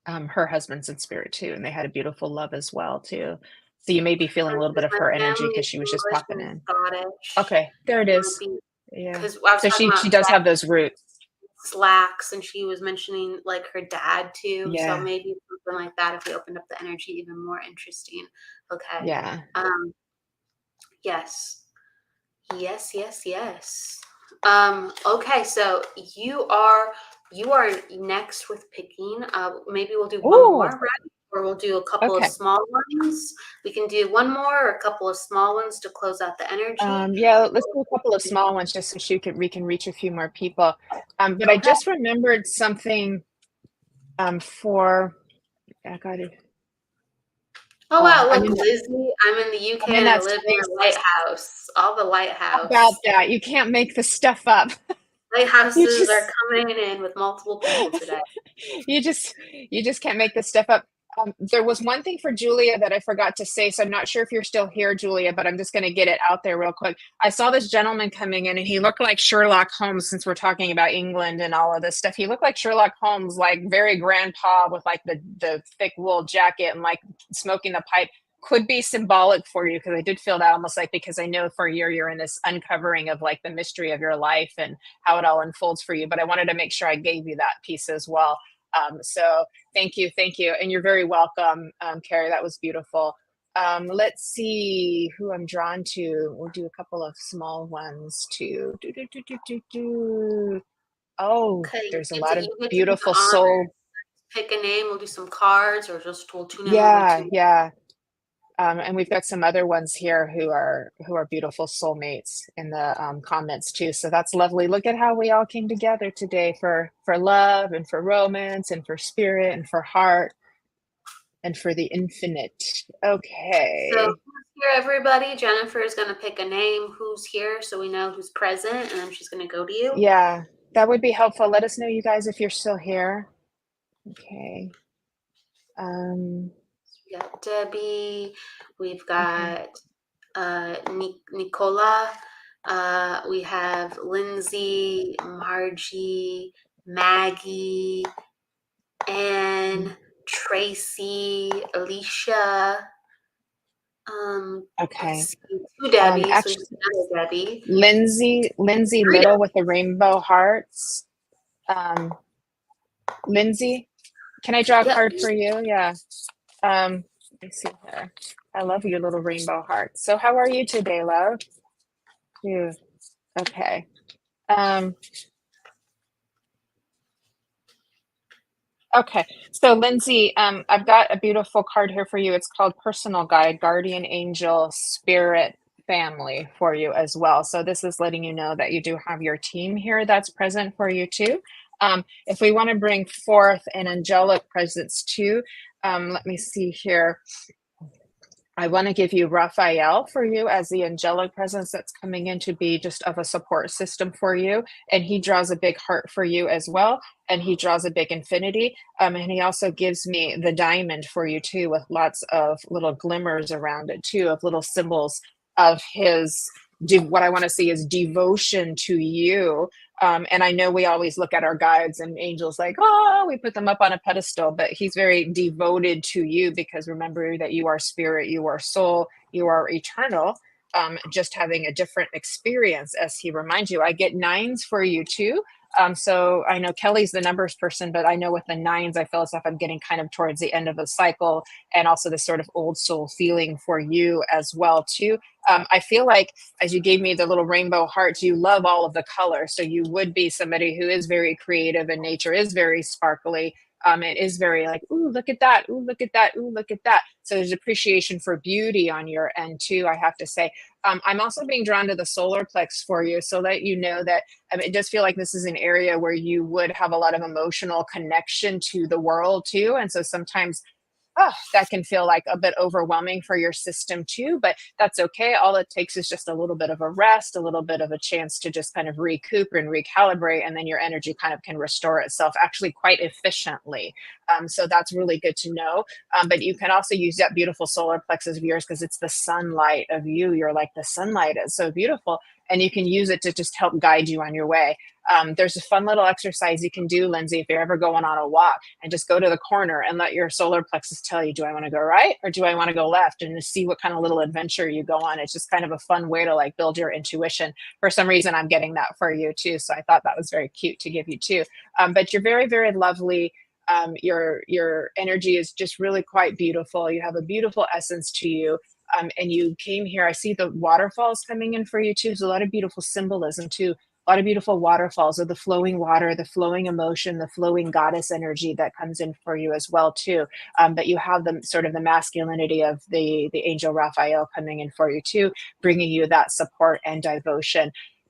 her husband's in spirit too, and they had a beautiful love as well too. So you may be feeling a little bit of My her energy family because is she was just English popping and in. Scottish. Okay, there it is. Because Yeah. I was So talking she about does have those roots. slacks, and she was mentioning like her dad too. So Yeah. maybe something like that if we opened up the energy even more interesting. Okay. Yeah. Yes. Yes, yes, yes. Okay, so you are next with picking. Maybe we'll do one more, Ooh. right? Or we'll do a couple of Okay. small ones. We can do one more or a couple of small ones to close out the energy. Yeah, let's do a couple of small ones just so we can reach a few more people. But I Okay. just remembered something for I got it. Oh wow, I'm look, in Lizzie, I'm in the UK I'm in and I that live near space. a lighthouse. All the How about lighthouse. that? You can't make the stuff up. You Lighthouses are just coming in with multiple people today. you just can't make this stuff up. There was one thing for Julia that I forgot to say, so I'm not sure if you're still here, Julia, but I'm just going to get it out there real quick. I saw this gentleman coming in, and he looked like Sherlock Holmes. Since we're talking about England and all of this stuff, he looked like Sherlock Holmes, like very grandpa with like the thick wool jacket and like smoking the pipe. Could be symbolic for you because I did feel that almost like because I know for a year you're in this uncovering of like the mystery of your life and how it all unfolds for you. But I wanted to make sure I gave you that piece as well. So thank you. And you're very welcome, Carrie. That was beautiful. Let's see who I'm drawn to. We'll do a couple of small ones too. Oh, Okay, there's a you lot of get to do the beautiful honor. soul. Pick a name. We'll do some cards, or just we'll tune in when we Yeah, tune. yeah. And we've got some other ones here who are beautiful soulmates in the comments too. So that's lovely. Look at how we all came together today for love and for romance and for spirit and for heart and for the infinite. Okay. So who's here, everybody? Jennifer is going to pick a name. Who's here, so we know who's present, and then she's going to go to you. Yeah, that would be helpful. Let us know, you guys, if you're still here. Okay. We got Debbie. We've got Nicola. We have Lindsay, Margie, Maggie, Anne, Tracy, Alicia. Okay. Let's see, two Debbies. Actually, There's another Debbie. Lindsay Three Little with the rainbow hearts. Lindsay, can I draw a card for you? Yeah. Let me see here. I love your little rainbow heart. So how are you today, love? You okay. Okay. So Lindsay, I've got a beautiful card here for you. It's called Personal Guide, Guardian Angel, Spirit, Family for you as well. So this is letting you know that you do have your team here that's present for you too. If we want to bring forth an angelic presence too, let me see here. I want to give you Raphael for you as the angelic presence that's coming in to be just of a support system for you. And he draws a big heart for you as well. And he draws a big infinity. And he also gives me the diamond for you too, with lots of little glimmers around it too, of little symbols of his, what I want to see is devotion to you. And I know we always look at our guides and angels like, oh, we put them up on a pedestal, but he's very devoted to you because remember that you are spirit, you are soul, you are eternal. Just having a different experience as he reminds you. I get nines for you too. So I know Kelly's the numbers person, but I know with the nines, I feel as if I'm getting kind of towards the end of the cycle and also this sort of old soul feeling for you as well too. I feel like as you gave me the little rainbow hearts, you love all of the colors. So you would be somebody who is very creative and nature is very sparkly. It is very like, ooh, look at that. Ooh, look at that. Ooh, look at that. So there's appreciation for beauty on your end too, I have to say. I'm also being drawn to the solar plex for you so that you know that it does feel like this is an area where you would have a lot of emotional connection to the world too. And so sometimes that can feel like a bit overwhelming for your system too, but that's okay. All it takes is just a little bit of a rest, a little bit of a chance to just kind of recoup and recalibrate, and then your energy kind of can restore itself actually quite efficiently. So that's really good to know. But you can also use that beautiful solar plexus of yours because it's the sunlight of you. You're like the sunlight. It's so beautiful. And you can use it to just help guide you on your way. There's a fun little exercise you can do, Lindsay, if you're ever going on a walk, and just go to the corner and let your solar plexus tell you, do I want to go right or do I want to go left? And just see what kind of little adventure you go on. It's just kind of a fun way to like build your intuition. For some reason, I'm getting that for you too. So I thought that was very cute to give you too. But you're very, very lovely. Your energy is just really quite beautiful. You have a beautiful essence to you. And you came here. I see the waterfalls coming in for you too. There's a lot of beautiful symbolism too. A lot of beautiful waterfalls of the flowing water, the flowing emotion, the flowing goddess energy that comes in for you as well too. But you have the sort of the masculinity of the angel Raphael coming in for you too, bringing you that support and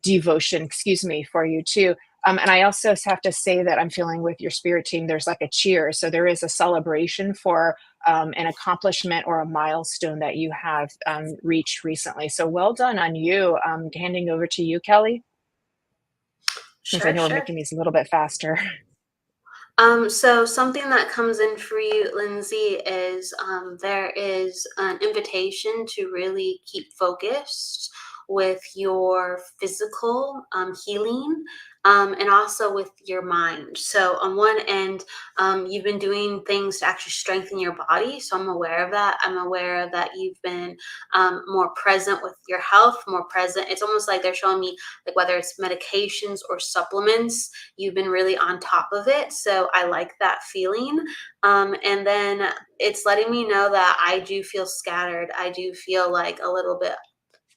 devotion, excuse me, for you too. And I also have to say that I'm feeling with your spirit team, there's like a cheer. So there is a celebration for an accomplishment or a milestone that you have reached recently. So well done on you. Handing over to you, Kelly, since I Sure, know we're sure. making these a little bit faster. So something that comes in for you, Lindsay, is there is an invitation to really keep focused with your physical healing and also with your mind. So on one end, you've been doing things to actually strengthen your body. So I'm aware of that. I'm aware of that you've been more present with your health, more present. It's almost like they're showing me like whether it's medications or supplements, you've been really on top of it. So I like that feeling. And then it's letting me know that I do feel scattered. I do feel like a little bit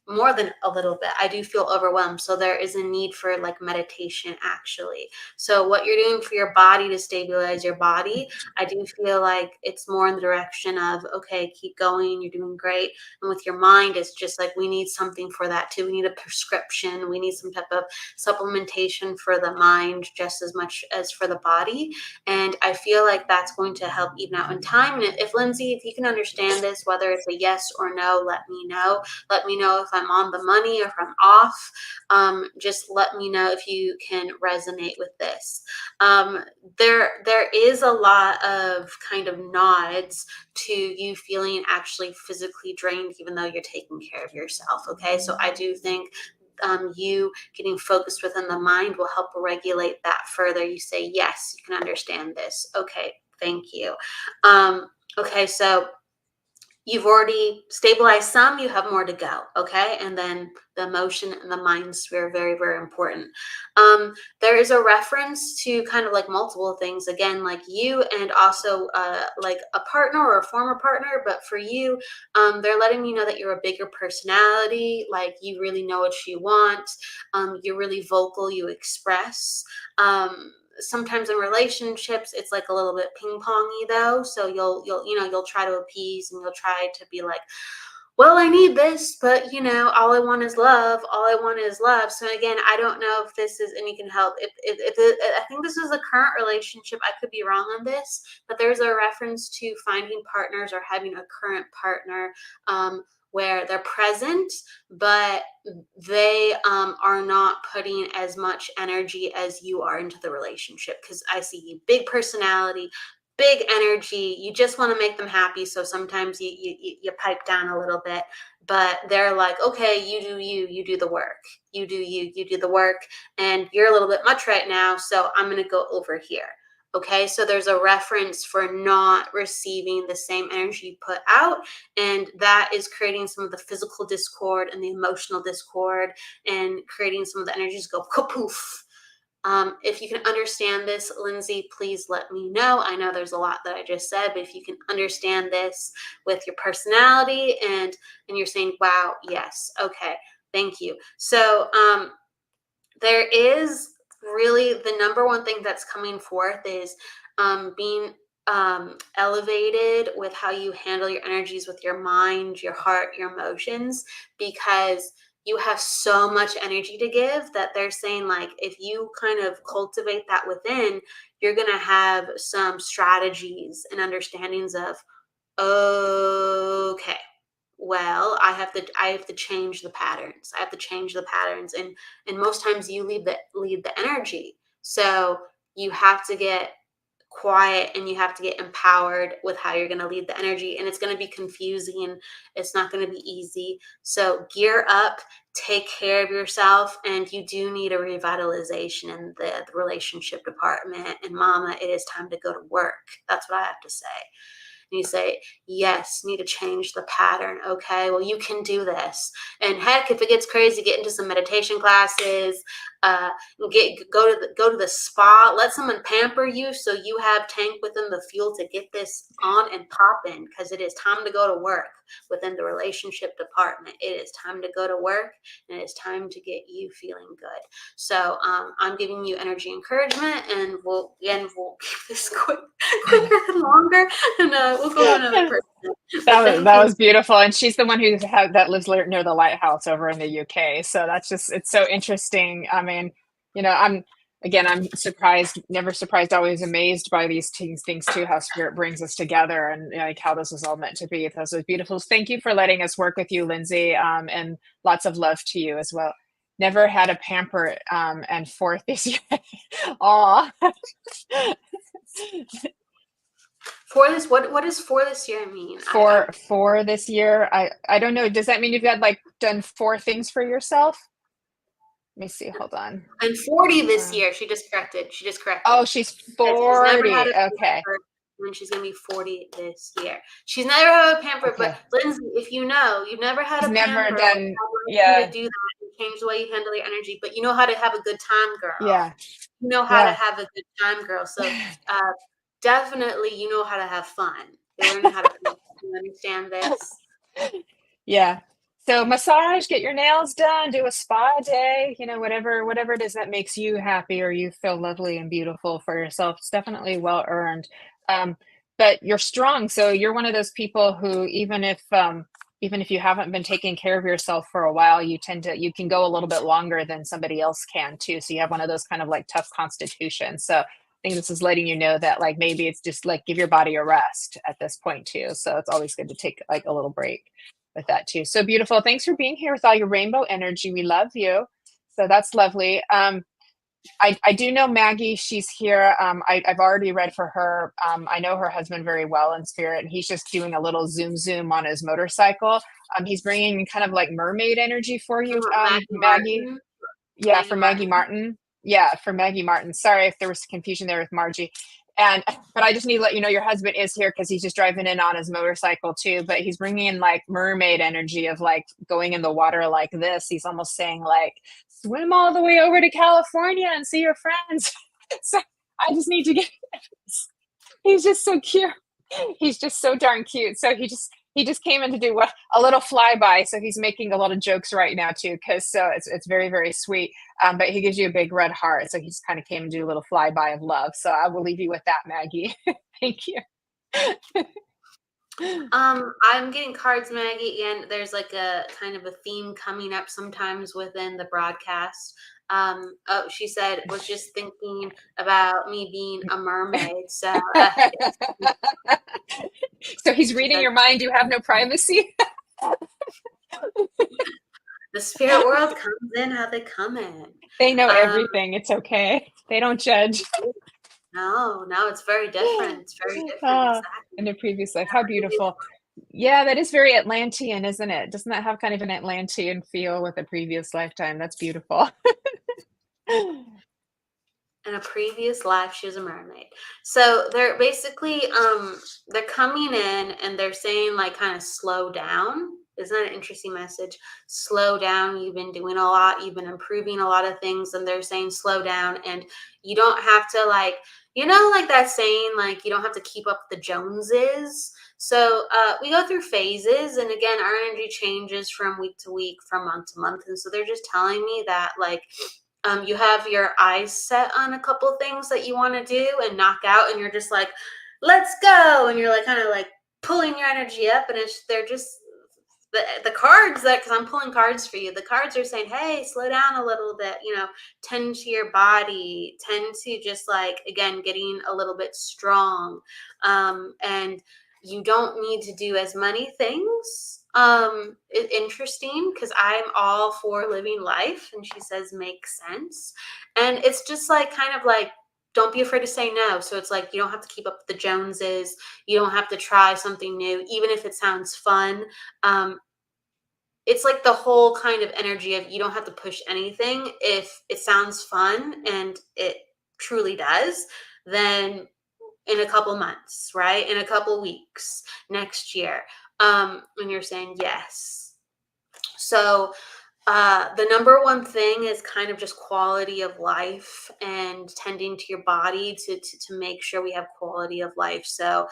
more than a little bit. I do feel overwhelmed. So there is a need for like meditation actually. So what you're doing for your body to stabilize your body, I do feel like it's more in the direction of, okay, keep going. You're doing great. And with your mind, it's just like, we need something for that too. We need a prescription. We need some type of supplementation for the mind just as much as for the body. And I feel like that's going to help even out in time. And if Lindsay, if you can understand this, whether it's a yes or no, let me know. Let me know if I'm on the money or if I'm off. Just let me know if you can resonate with this. There is a lot of kind of nods to you feeling actually physically drained, even though you're taking care of yourself. Okay, so I do think you getting focused within the mind will help regulate that further. You say, yes, you can understand this. Okay, thank you. Okay, so you've already stabilized some, you have more to go. Okay, and then the emotion and the mind sphere, very, very important. There is a reference to kind of like multiple things, again, like you and also like a partner or a former partner. But for you, they're letting me know that you're a bigger personality, like you really know what you want. You're really vocal, you express. Sometimes in relationships it's like a little bit ping-pongy though, so you'll try to appease and you'll try to be like, well, I need this, but all I want is love. All I want is love. So again, I don't know if this is, and you can help. I think this is a current relationship. I could be wrong on this, but there's a reference to finding partners or having a current partner where they're present, but they are not putting as much energy as you are into the relationship. Because I see you, big personality, big energy, you just want to make them happy. So sometimes you pipe down a little bit, but they're like, okay, you do the work, you do the work, and you're a little bit much right now, so I'm going to go over here. Okay, so there's a reference for not receiving the same energy you put out, and that is creating some of the physical discord and the emotional discord, and creating some of the energies go poof. If you can understand this, Lindsay, please let me know. I know there's a lot that I just said, but if you can understand this with your personality and you're saying, wow, yes, okay, thank you. So there is really the number one thing that's coming forth is being elevated with how you handle your energies with your mind, your heart, your emotions, because you have so much energy to give that they're saying, like, if you kind of cultivate that within, you're going to have some strategies and understandings of okay, well, I have to change the patterns. I have to change the patterns, and most times you lead the energy. So you have to get quiet and you have to get empowered with how you're going to lead the energy, and it's going to be confusing. It's not going to be easy. So gear up, take care of yourself, and you do need a revitalization in the relationship department. And mama, it is time to go to work. That's what I have to say. And you say, yes, need to change the pattern. Okay, well, you can do this. And heck, if it gets crazy, get into some meditation classes, go to the spa, let someone pamper you so you have tank within the fuel to get this on and popping, because it is time to go to work within the relationship department. It is time to go to work, and it's time to get you feeling good. So I'm giving you energy encouragement, and we'll keep this quicker than longer, and we'll go to another person. That was beautiful, and she's the one that lives near the lighthouse over in the UK. So it's so interesting. I mean, I'm surprised, never surprised, always amazed by these things too. How spirit brings us together, and like how this was all meant to be. This was beautiful. Thank you for letting us work with you, Lindsay, and lots of love to you as well. Never had a pamper, and fourth this year. Aw. For this, what does for this year mean? For this year, I don't know. Does that mean you've got done 4 things for yourself? Let me see. Hold on. I'm 40 this year. She just corrected. Oh, she's 40. She's never had okay. And she's gonna be 40 this year. She's never had a pamper, Okay. but Lindsay, if you know, you've never had She's a never pamper. done. Yeah. To do that and change the way you handle your energy, but you know how to have a good time, girl. Yeah. You know how to have a good time, girl. So definitely, you know how to have fun. You learn how to understand this. Yeah. So massage, get your nails done, do a spa day, whatever it is that makes you happy or you feel lovely and beautiful for yourself. It's definitely well earned. But you're strong. So you're one of those people who, even if you haven't been taking care of yourself for a while, you can go a little bit longer than somebody else can too. So you have one of those kind of tough constitutions. So I think this is letting you know that maybe it's just give your body a rest at this point too. So it's always good to take a little break with that too. So beautiful. Thanks for being here with all your rainbow energy. We love you. So that's lovely. I do know Maggie. She's here. I've already read for her. I know her husband very well in spirit, and he's just doing a little zoom on his motorcycle. He's bringing kind of mermaid energy for you, Maggie. Yeah, for Maggie Martin. Yeah, for Maggie Martin. Sorry if there was confusion there with Margie. But I just need to let you know your husband is here because he's just driving in on his motorcycle too. But he's bringing in mermaid energy of going in the water like this. He's almost saying swim all the way over to California and see your friends. So I just need to get. He's just so cute. He's just so darn cute. So he just came in to do a little flyby. So he's making a lot of jokes right now too, because it's very, very sweet. But he gives you a big red heart. So he just kind of came and do a little flyby of love. So I will leave you with that, Maggie. Thank you. I'm getting cards, Maggie, and there's a kind of a theme coming up sometimes within the broadcast. She said, was just thinking about me being a mermaid. So so he's reading your mind. You have no privacy. The spirit world comes in how they come in. They know everything. It's okay. They don't judge. No, it's very different. It's very different. Exactly. In a previous life. How beautiful. Yeah, that is very Atlantean, isn't it? Doesn't that have kind of an Atlantean feel with a previous lifetime? That's beautiful. In a previous life, she was a mermaid. So they're basically, they're coming in and they're saying kind of slow down. Isn't that an interesting message? Slow down. You've been doing a lot. You've been improving a lot of things. And they're saying slow down. And you don't have to that saying, you don't have to keep up with the Joneses. So we go through phases. And again, our energy changes from week to week, from month to month. And so they're just telling me that you have your eyes set on a couple things that you want to do and knock out. And you're just let's go. And you're kind of pulling your energy up. And they're just, the cards because I'm pulling cards for you. The cards are saying, hey, slow down a little bit, tend to your body, tend to just again, getting a little bit strong. And you don't need to do as many things. Interesting, because I'm all for living life, and she says makes sense. And it's just like kind of like, don't be afraid to say no. So it's like you don't have to keep up with the Joneses. You don't have to try something new, even if it sounds fun. It's like the whole kind of energy of you don't have to push anything. If it sounds fun, and it truly does, then in a couple months, right? In a couple weeks, next year. And you're saying yes. So the number one thing is kind of just quality of life and tending to your body to make sure we have quality of life. So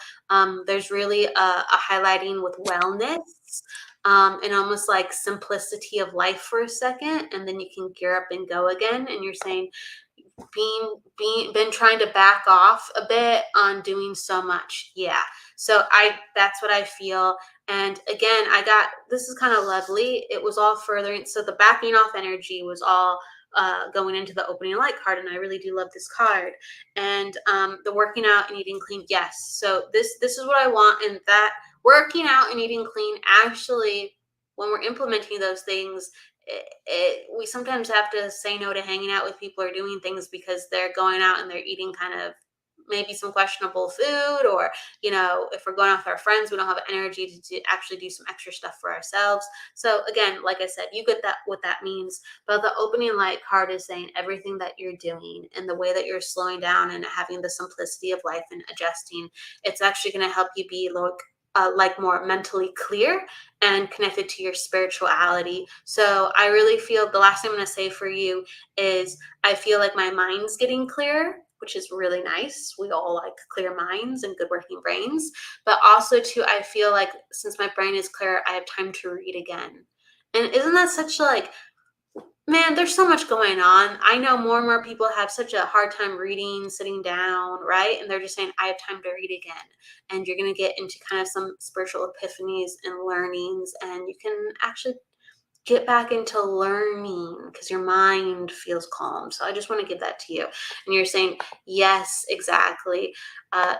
there's really a highlighting with wellness, and almost like simplicity of life for a second, and then you can gear up and go again. And you're saying been trying to back off a bit on doing so much. Yeah. So that's what I feel. And again, this is kind of lovely. It was all furthering. So the backing off energy was all going into the opening light card. And I really do love this card. And the working out and eating clean. Yes. So this is what I want. And that working out and eating clean, actually, when we're implementing those things, we sometimes have to say no to hanging out with people or doing things because they're going out and they're eating kind of maybe some questionable food, or if we're going out with our friends, we don't have energy to actually do some extra stuff for ourselves. So again, like I said, you get that what that means. But the opening light card is saying everything that you're doing and the way that you're slowing down and having the simplicity of life and adjusting, it's actually going to help you be like more mentally clear and connected to your spirituality. So I really feel the last thing I'm going to say for you is I feel like my mind's getting clearer, which is really nice. We all like clear minds and good working brains. But also too, I feel like since my brain is clear, I have time to read again. And isn't that such like, man, there's so much going on. I know more and more people have such a hard time reading, sitting down, right? And they're just saying, I have time to read again. And you're going to get into kind of some spiritual epiphanies and learnings, and you can actually get back into learning because your mind feels calm. So I just want to give that to you. And you're saying, yes, exactly.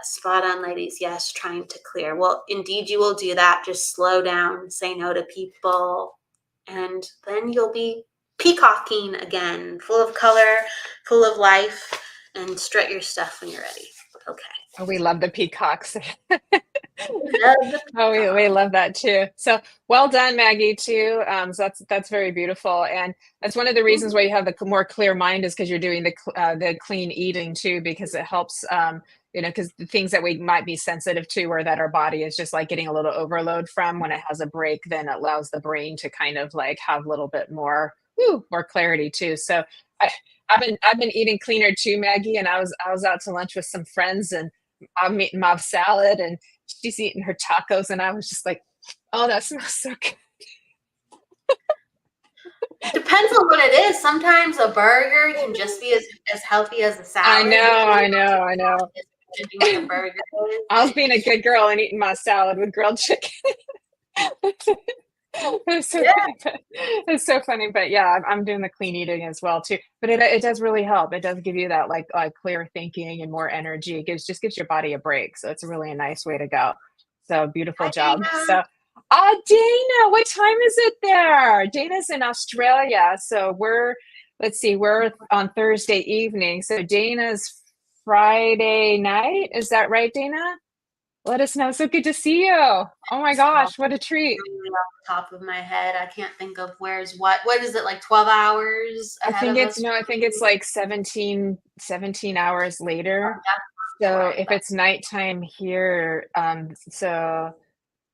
Spot on, ladies. Yes, trying to clear. Well, indeed, you will do that. Just slow down, say no to people, and then you'll be peacocking again, full of color, full of life, and strut your stuff when you're ready. Okay. Oh, we love the peacocks. Love the Oh, we love that too. So well done, Maggie, too. So that's very beautiful, and that's one of the reasons why you have the more clear mind is because you're doing the clean eating too, because it helps. Because the things that we might be sensitive to, or that our body is just like getting a little overload from, when it has a break, then it allows the brain to kind of like have a little bit more clarity too. So I've been eating cleaner too, Maggie, and I was out to lunch with some friends, and I'm eating my salad, and she's eating her tacos, and I was just like, oh, that smells so good. Depends on what it is. Sometimes a burger can just be as healthy as a salad. I know. A burger is. I was being a good girl and eating my salad with grilled chicken. It's so funny, but yeah, I'm doing the clean eating as well too. But it does really help. It does give you that like clear thinking and more energy. It gives your body a break. So it's really a nice way to go. So beautiful Hi, job. Dana. So Dana, what time is it there? Dana's in Australia. So we're on Thursday evening. So Dana's Friday night. Is that right, Dana? Let us know. So good to see you. Oh my gosh, what a treat. Really off the top of my head, I can't think of where's what. What is it, like 12 hours ahead of us? I think it's like 17 hours later. So right, if it's nighttime here, so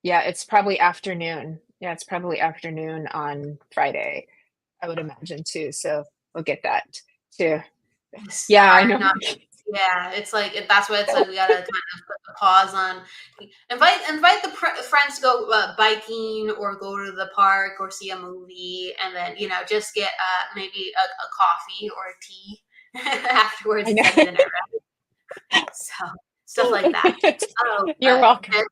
yeah, it's probably afternoon. Yeah, it's probably afternoon on Friday, I would imagine too. So we'll get that too. Yeah, I know. Yeah, it's like that's why it's like we gotta kind of put the pause on. Invite the friends to go biking or go to the park or see a movie, and then just get maybe a coffee or a tea afterwards. Dinner, right? So stuff like that. You're welcome.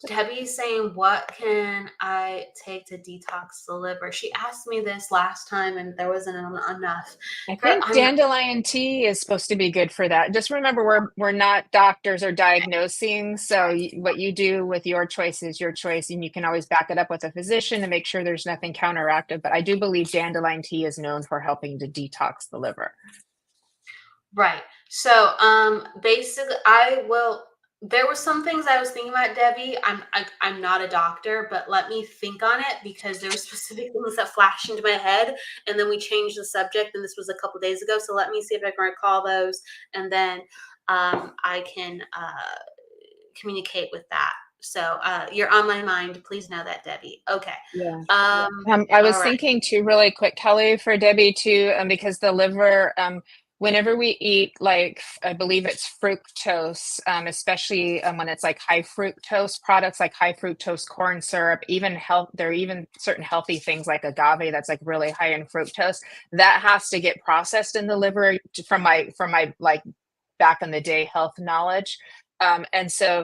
Debbie's saying, what can I take to detox the liver? She asked me this last time and there wasn't enough. I think dandelion tea is supposed to be good for that. Just remember, we're not doctors or diagnosing, so what you do with your choice is your choice, and you can always back it up with a physician to make sure there's nothing counteractive. But I do believe dandelion tea is known for helping to detox the liver. Right. So, basically, there were some things I was thinking about, Debbie. I'm not a doctor, but let me think on it, because there were specific things that flashed into my head, and then we changed the subject, and this was a couple days ago. So let me see if I can recall those, and then I can communicate with that. So you're on my mind. Please know that, Debbie. Okay. Yeah. I was thinking too, really quick, Kelly, for Debbie too, because the liver, whenever we eat, like, I believe it's fructose, especially when it's like high fructose products, like high fructose corn syrup, there are even certain healthy things like agave that's like really high in fructose, that has to get processed in the liver, from my like back in the day health knowledge. And so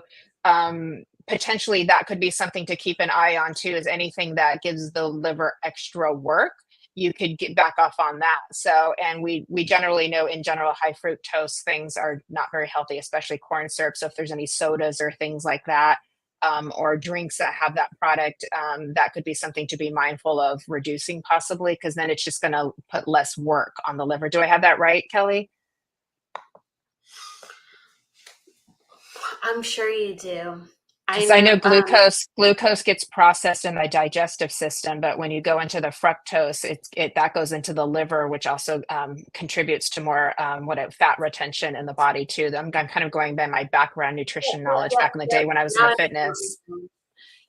potentially that could be something to keep an eye on too, is anything that gives the liver extra work, you could get back off on that. So, and we generally know, in general, high fructose things are not very healthy, especially corn syrup. So if there's any sodas or things like that, or drinks that have that product, that could be something to be mindful of reducing, possibly, because then it's just going to put less work on the liver. Do I have that right, Kelly? I'm sure you do. I know glucose gets processed in the digestive system, but when you go into the fructose, that goes into the liver, which also contributes to more fat retention in the body too. I'm kind of going by my background nutrition knowledge back in the day when I was in the fitness.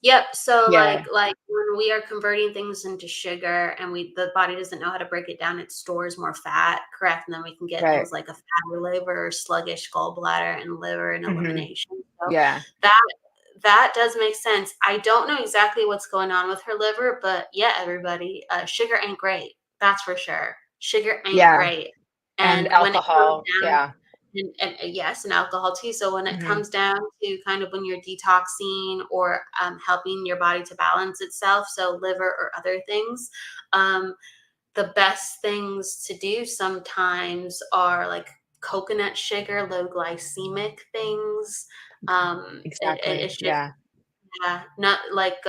Yep. So like when we are converting things into sugar, and the body doesn't know how to break it down, it stores more fat, correct? And then we can get things like a fatty liver, sluggish gallbladder, and liver and elimination. So that does make sense. I don't know exactly what's going on with her liver, but yeah, everybody, sugar ain't great. That's for sure. Sugar ain't great. And alcohol. And yes, and alcohol too. So when it comes down to kind of when you're detoxing or helping your body to balance itself, so liver or other things, the best things to do sometimes are like coconut sugar, low glycemic things. It's just not like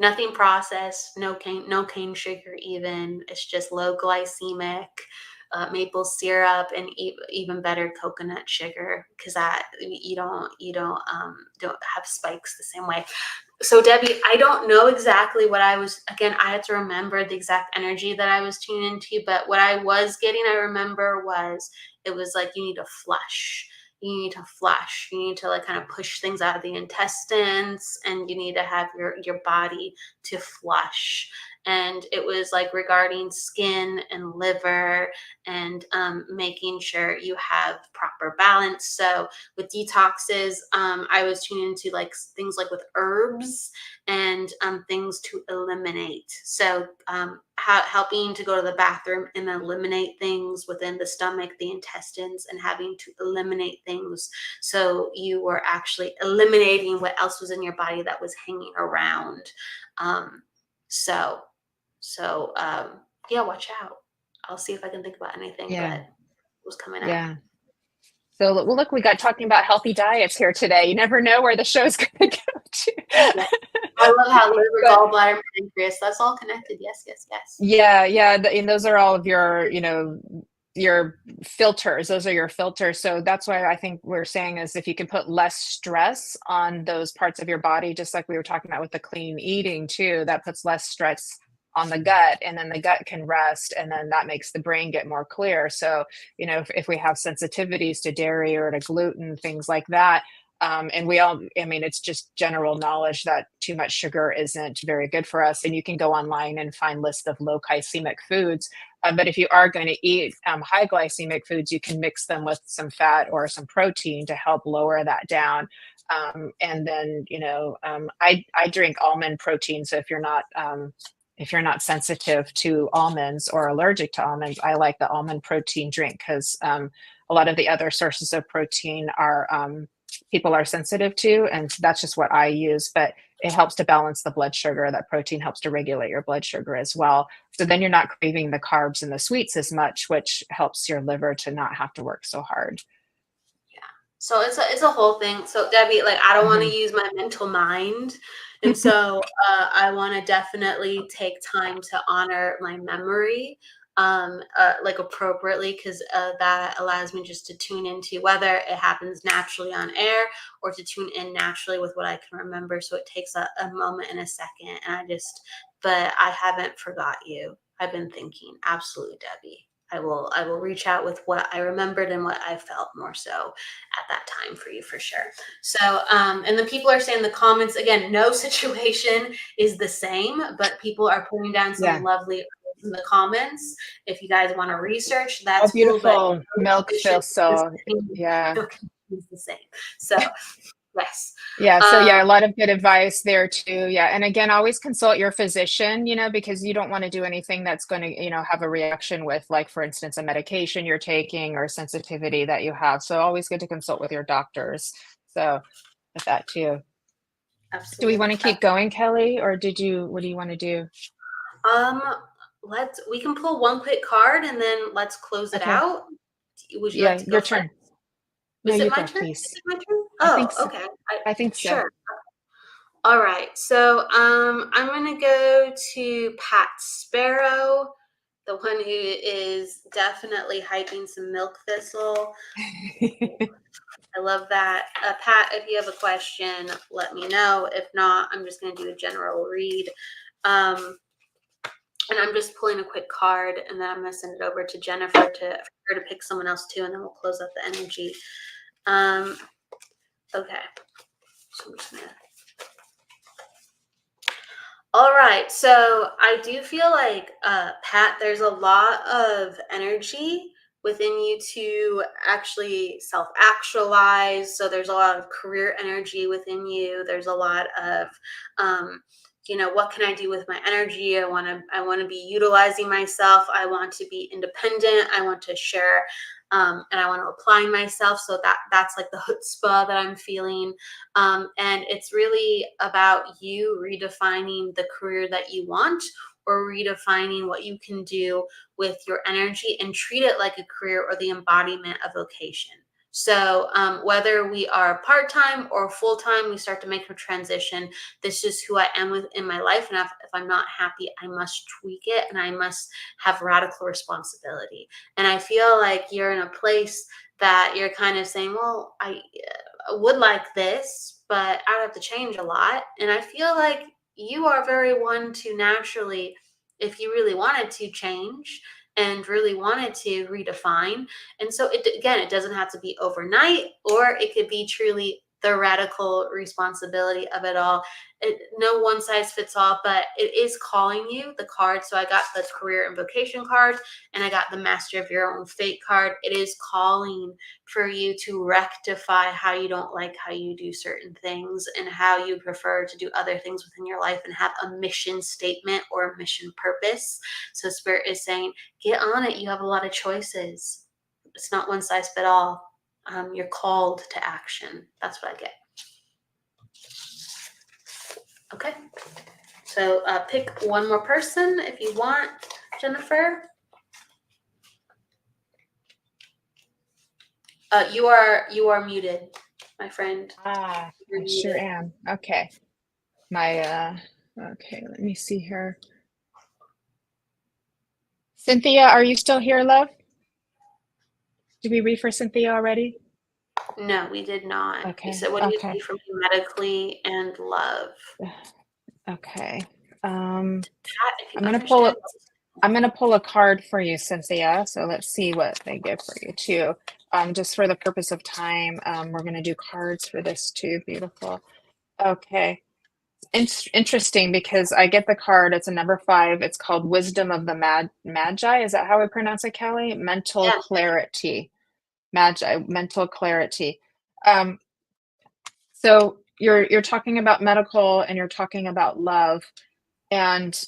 nothing processed, no cane sugar even. It's just low glycemic. Maple syrup, and even better, coconut sugar, because that you don't have spikes the same way. So Debbie, I don't know exactly what I had to remember the exact energy that I was tuning into, but what I was getting, I remember, was it was like you need to flush. You need to flush. You need to like kind of push things out of the intestines, and you need to have your body to flush. And it was like regarding skin and liver, and making sure you have proper balance. So with detoxes, I was tuning into like things like with herbs and things to eliminate. So helping to go to the bathroom and eliminate things within the stomach, the intestines, and having to eliminate things. So you were actually eliminating what else was in your body that was hanging around. So watch out. I'll see if I can think about anything that was coming up. So, well, look, we got talking about healthy diets here today. You never know where the show's going to go to. I love how liver, gallbladder, pancreas, that's all connected. Yes. Yeah. And those are all of your, your filters. Those are your filters. So that's why I think we're saying is if you can put less stress on those parts of your body, just like we were talking about with the clean eating too, that puts less stress on the gut, and then the gut can rest, and then that makes the brain get more clear. So, if we have sensitivities to dairy or to gluten, things like that, and it's just general knowledge that too much sugar isn't very good for us. And you can go online and find lists of low glycemic foods. But if you are going to eat high glycemic foods, you can mix them with some fat or some protein to help lower that down. And then, I drink almond protein. So if you're not sensitive to almonds or allergic to almonds, I like the almond protein drink, because a lot of the other sources of protein are people are sensitive to, and that's just what I use. But it helps to balance the blood sugar. That protein helps to regulate your blood sugar as well. So then you're not craving the carbs and the sweets as much, which helps your liver to not have to work so hard. So it's a whole thing. So Debbie, like, I don't want to use my mental mind. And so I want to definitely take time to honor my memory, like appropriately, because that allows me just to tune into whether it happens naturally on air or to tune in naturally with what I can remember. So it takes a moment and a second. And but I haven't forgot you. I've been thinking. Absolutely, Debbie. I will reach out with what I remembered and what I felt more so at that time for you, for sure. So, and the people are saying in the comments, again, no situation is the same, but people are putting down some lovely in the comments. If you guys want to research, that's beautiful. Cool, but Milk feels so, yeah. It's the same. So, yes. Yeah. So yeah, a lot of good advice there too. Yeah. And again, always consult your physician, because you don't want to do anything that's going to, have a reaction with, like, for instance, a medication you're taking or sensitivity that you have. So always good to consult with your doctors. So with that too. Absolutely. Do we want to keep going, Kelly, or what do you want to do? We can pull one quick card and then let's close it out. Would you like to go your first? turn. Is No, it you my go, turn? please. Is it my turn? Oh, so. okay. I think so. Sure. All right. So I'm going to go to Pat Sparrow, the one who is definitely hyping some milk thistle. I love that. Pat, if you have a question, let me know. If not, I'm just going to do a general read. And I'm just pulling a quick card, and then I'm going to send it over to Jennifer for her to pick someone else too, and then we'll close up the energy. Okay. So I'm just going to... All right. So I do feel like, Pat, there's a lot of energy within you to actually self-actualize. So there's a lot of career energy within you. There's a lot of, what can I do with my energy? I want to be utilizing myself. I want to be independent. I want to share, and I want to apply myself. So that's like the chutzpah that I'm feeling. And it's really about you redefining the career that you want, or redefining what you can do with your energy and treat it like a career or the embodiment of vocation. So whether we are part-time or full-time, we start to make a transition. This is who I am in my life. And if I'm not happy, I must tweak it, and I must have radical responsibility. And I feel like you're in a place that you're kind of saying, well, I would like this, but I would have to change a lot. And I feel like you are very one to naturally, if you really wanted to change and really wanted to redefine. And so it doesn't have to be overnight, or it could be truly the radical responsibility of it all. No one size fits all, but it is calling you, the card. So I got the career and vocation card, and I got the master of your own fate card. It is calling for you to rectify how you don't like how you do certain things, and how you prefer to do other things within your life, and have a mission statement or a mission purpose. So Spirit is saying, get on it. You have a lot of choices. It's not one size fit all. You're called to action. That's what I get. Okay. So pick one more person if you want, Jennifer. You are muted, my friend. I sure am. Okay. Okay, let me see here. Cynthia, are you still here, love? Did we read for Cynthia already? No, we did not. Okay. You said, what do you need from me medically and love? Okay. I'm gonna pull a card for you, Cynthia. So let's see what they give for you too. Just for the purpose of time, we're gonna do cards for this too. Beautiful. Okay. Interesting, because I get the card. It's a number 5. It's called Wisdom of the Magi. Is that how I pronounce it, Kelly? Mental clarity. Magi, mental clarity. So you're talking about medical, and you're talking about love, and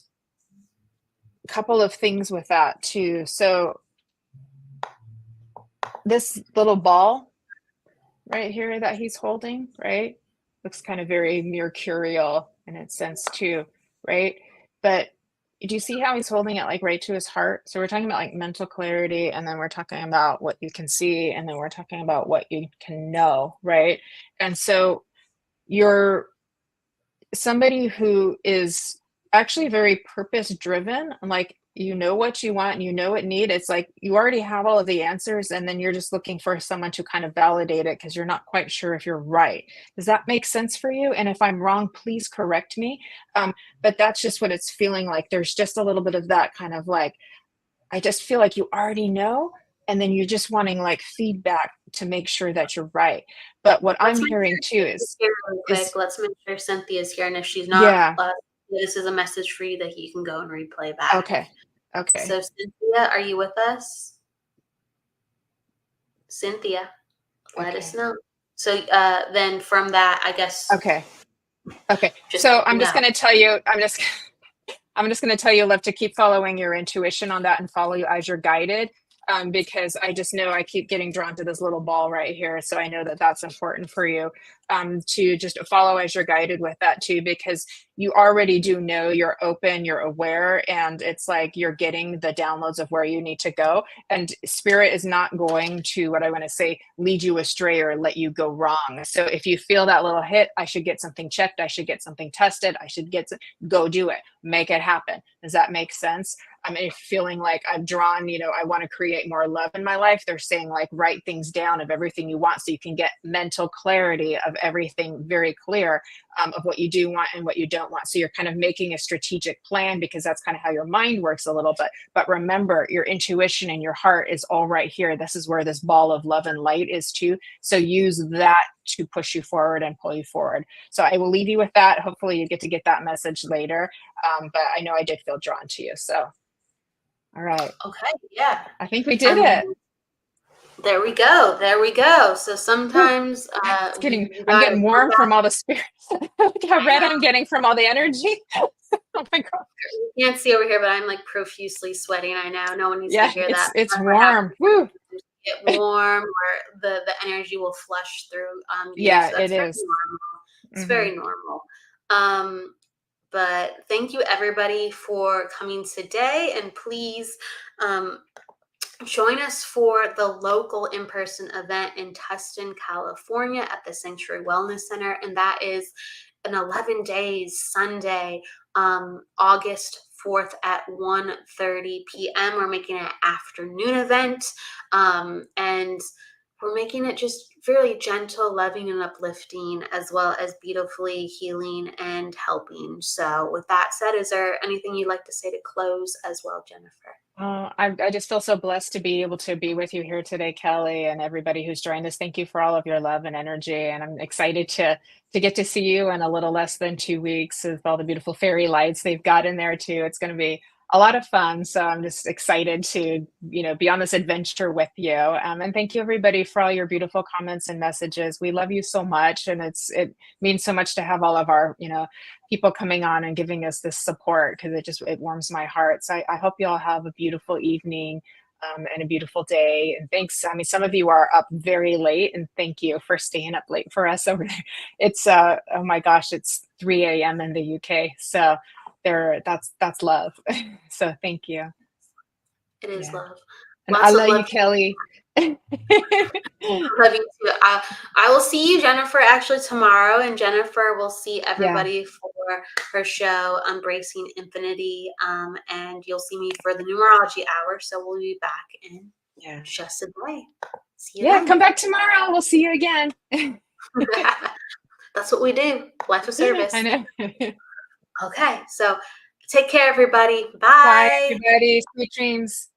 a couple of things with that too. So this little ball, right here that he's holding, right? Looks kind of very mercurial in its sense too, right? But do you see how he's holding it like right to his heart? So we're talking about like mental clarity, and then we're talking about what you can see, and then we're talking about what you can know, right? And so you're somebody who is actually very purpose driven, like you know what you want and you know what need. It's like you already have all of the answers, and then you're just looking for someone to kind of validate it because you're not quite sure if you're right. Does that make sense for you? And if I'm wrong, please correct me. But that's just what it's feeling like. There's just a little bit of that kind of like, I just feel like you already know, and then you're just wanting like feedback to make sure that you're right. But what Let's I'm make hearing sure too Cynthia's here real quick. is Let's make sure Cynthia's here, and if she's not, yeah. this is a message for you that you can go and replay back. Okay. So Cynthia, are you with us? Cynthia, let us know. So then from that, I guess. Okay. So I'm just going to tell you, I'm just going to tell you, love, to keep following your intuition on that and follow you as you're guided. Because I just know I keep getting drawn to this little ball right here. So I know that that's important for you, to just follow as you're guided with that too, because you already do know, you're open, you're aware, and it's like you're getting the downloads of where you need to go. And spirit is not going to, what I want to say, lead you astray or let you go wrong. So if you feel that little hit, I should get something checked, I should get something tested, I should go do it, make it happen. Does that make sense? I'm feeling like I'm drawn, I want to create more love in my life. They're saying like, write things down of everything you want so you can get mental clarity of everything very clear, of what you do want and what you don't want. So you're kind of making a strategic plan, because that's kind of how your mind works a little bit. But remember, your intuition and your heart is all right here. This is where this ball of love and light is too. So use that to push you forward and pull you forward. So I will leave you with that. Hopefully you get to get that message later. But I know I did feel drawn to you. So. All right. Okay. Yeah. I think we did it. There we go. So sometimes I'm getting warm from all the spirits. Look how red I'm getting from all the energy. Oh my God. You can't see over here, but I'm like profusely sweating. I know. No one needs to hear that. It's warm. Woo. Get warm, or the energy will flush through. Yeah, so it is. It's very normal. But thank you everybody for coming today, and please join us for the local in-person event in Tustin, California at the Sanctuary Wellness Center, and that is an 11 days Sunday, August 4th at 1:30 p.m. We're making it an afternoon event, and we're making it just really gentle, loving, and uplifting, as well as beautifully healing and helping. So with that said, is there anything you'd like to say to close as well, Jennifer? I just feel so blessed to be able to be with you here today, Kelly, and everybody who's joined us. Thank you for all of your love and energy. And I'm excited to get to see you in a little less than 2 weeks with all the beautiful fairy lights they've got in there too. It's going to be a lot of fun. So I'm just excited to, be on this adventure with you. And thank you everybody for all your beautiful comments and messages. We love you so much. And it means so much to have all of our, people coming on and giving us this support, because it warms my heart. So I hope you all have a beautiful evening, and a beautiful day. And thanks. I mean, some of you are up very late, and thank you for staying up late for us over there. It's, oh my gosh, it's 3 a.m. in the UK. So that's love. So thank you. It is love. And I love you, Kelly. Love you too. I will see you, Jennifer, actually tomorrow, and Jennifer will see everybody for her show, Embracing Infinity, and you'll see me for the numerology hour. So we'll be back in just a day. See you then. Come back tomorrow. We'll see you again. That's what we do. Life of service. I know. Okay, so take care, everybody. Bye. Bye, everybody. Sweet dreams.